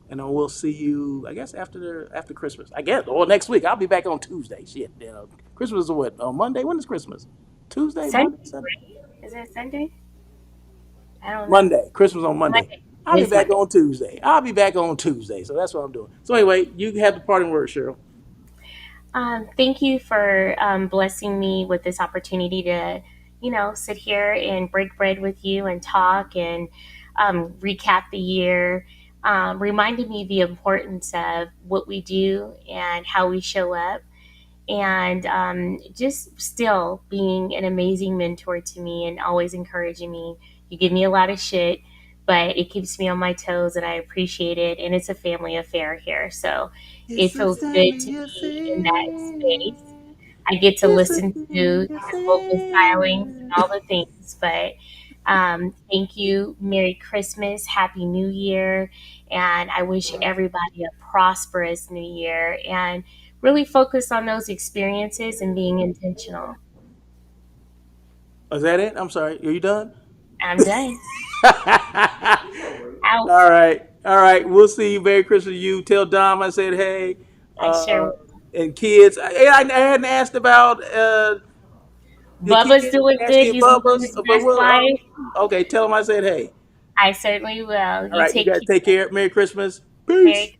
And then we'll see you, I guess, after Christmas. I guess, or next week. I'll be back on Tuesday. Shit, Christmas is what, on Monday? When is Christmas? Tuesday, Sunday, Monday, Sunday? right? Is it Sunday? I don't know. Monday. Christmas on Monday. Monday. I'll It be is back Monday. on Tuesday. I'll be back on Tuesday. So that's what I'm doing. So anyway, you have the parting word, Cheryl. Thank you for blessing me with this opportunity to, sit here and break bread with you and talk and recap the year. Reminded me the importance of what we do and how we show up, and just still being an amazing mentor to me and always encouraging me. You give me a lot of shit, but it keeps me on my toes, and I appreciate it. And it's a family affair here, so it It's a feels good to family be in that space. affair. I get to It's a listen to family his vocal stylings and affair. all the things, but thank you. Merry Christmas, Happy New Year, and I wish everybody a prosperous New Year and really focus on those experiences and being intentional. Is that it? I'm sorry. Are you done? I'm done. Out. All right. All right. We'll see you. Merry Christmas to you. Tell Dom I said hey. I sure Uh, will. and kids, I hadn't asked about the Bubba's kids. doing good. Asking He's living Bubba's, his but best life. okay. Tell them I said hey. I certainly will. All You right. You take guys take care. care. Merry Christmas. Merry Peace. Christmas.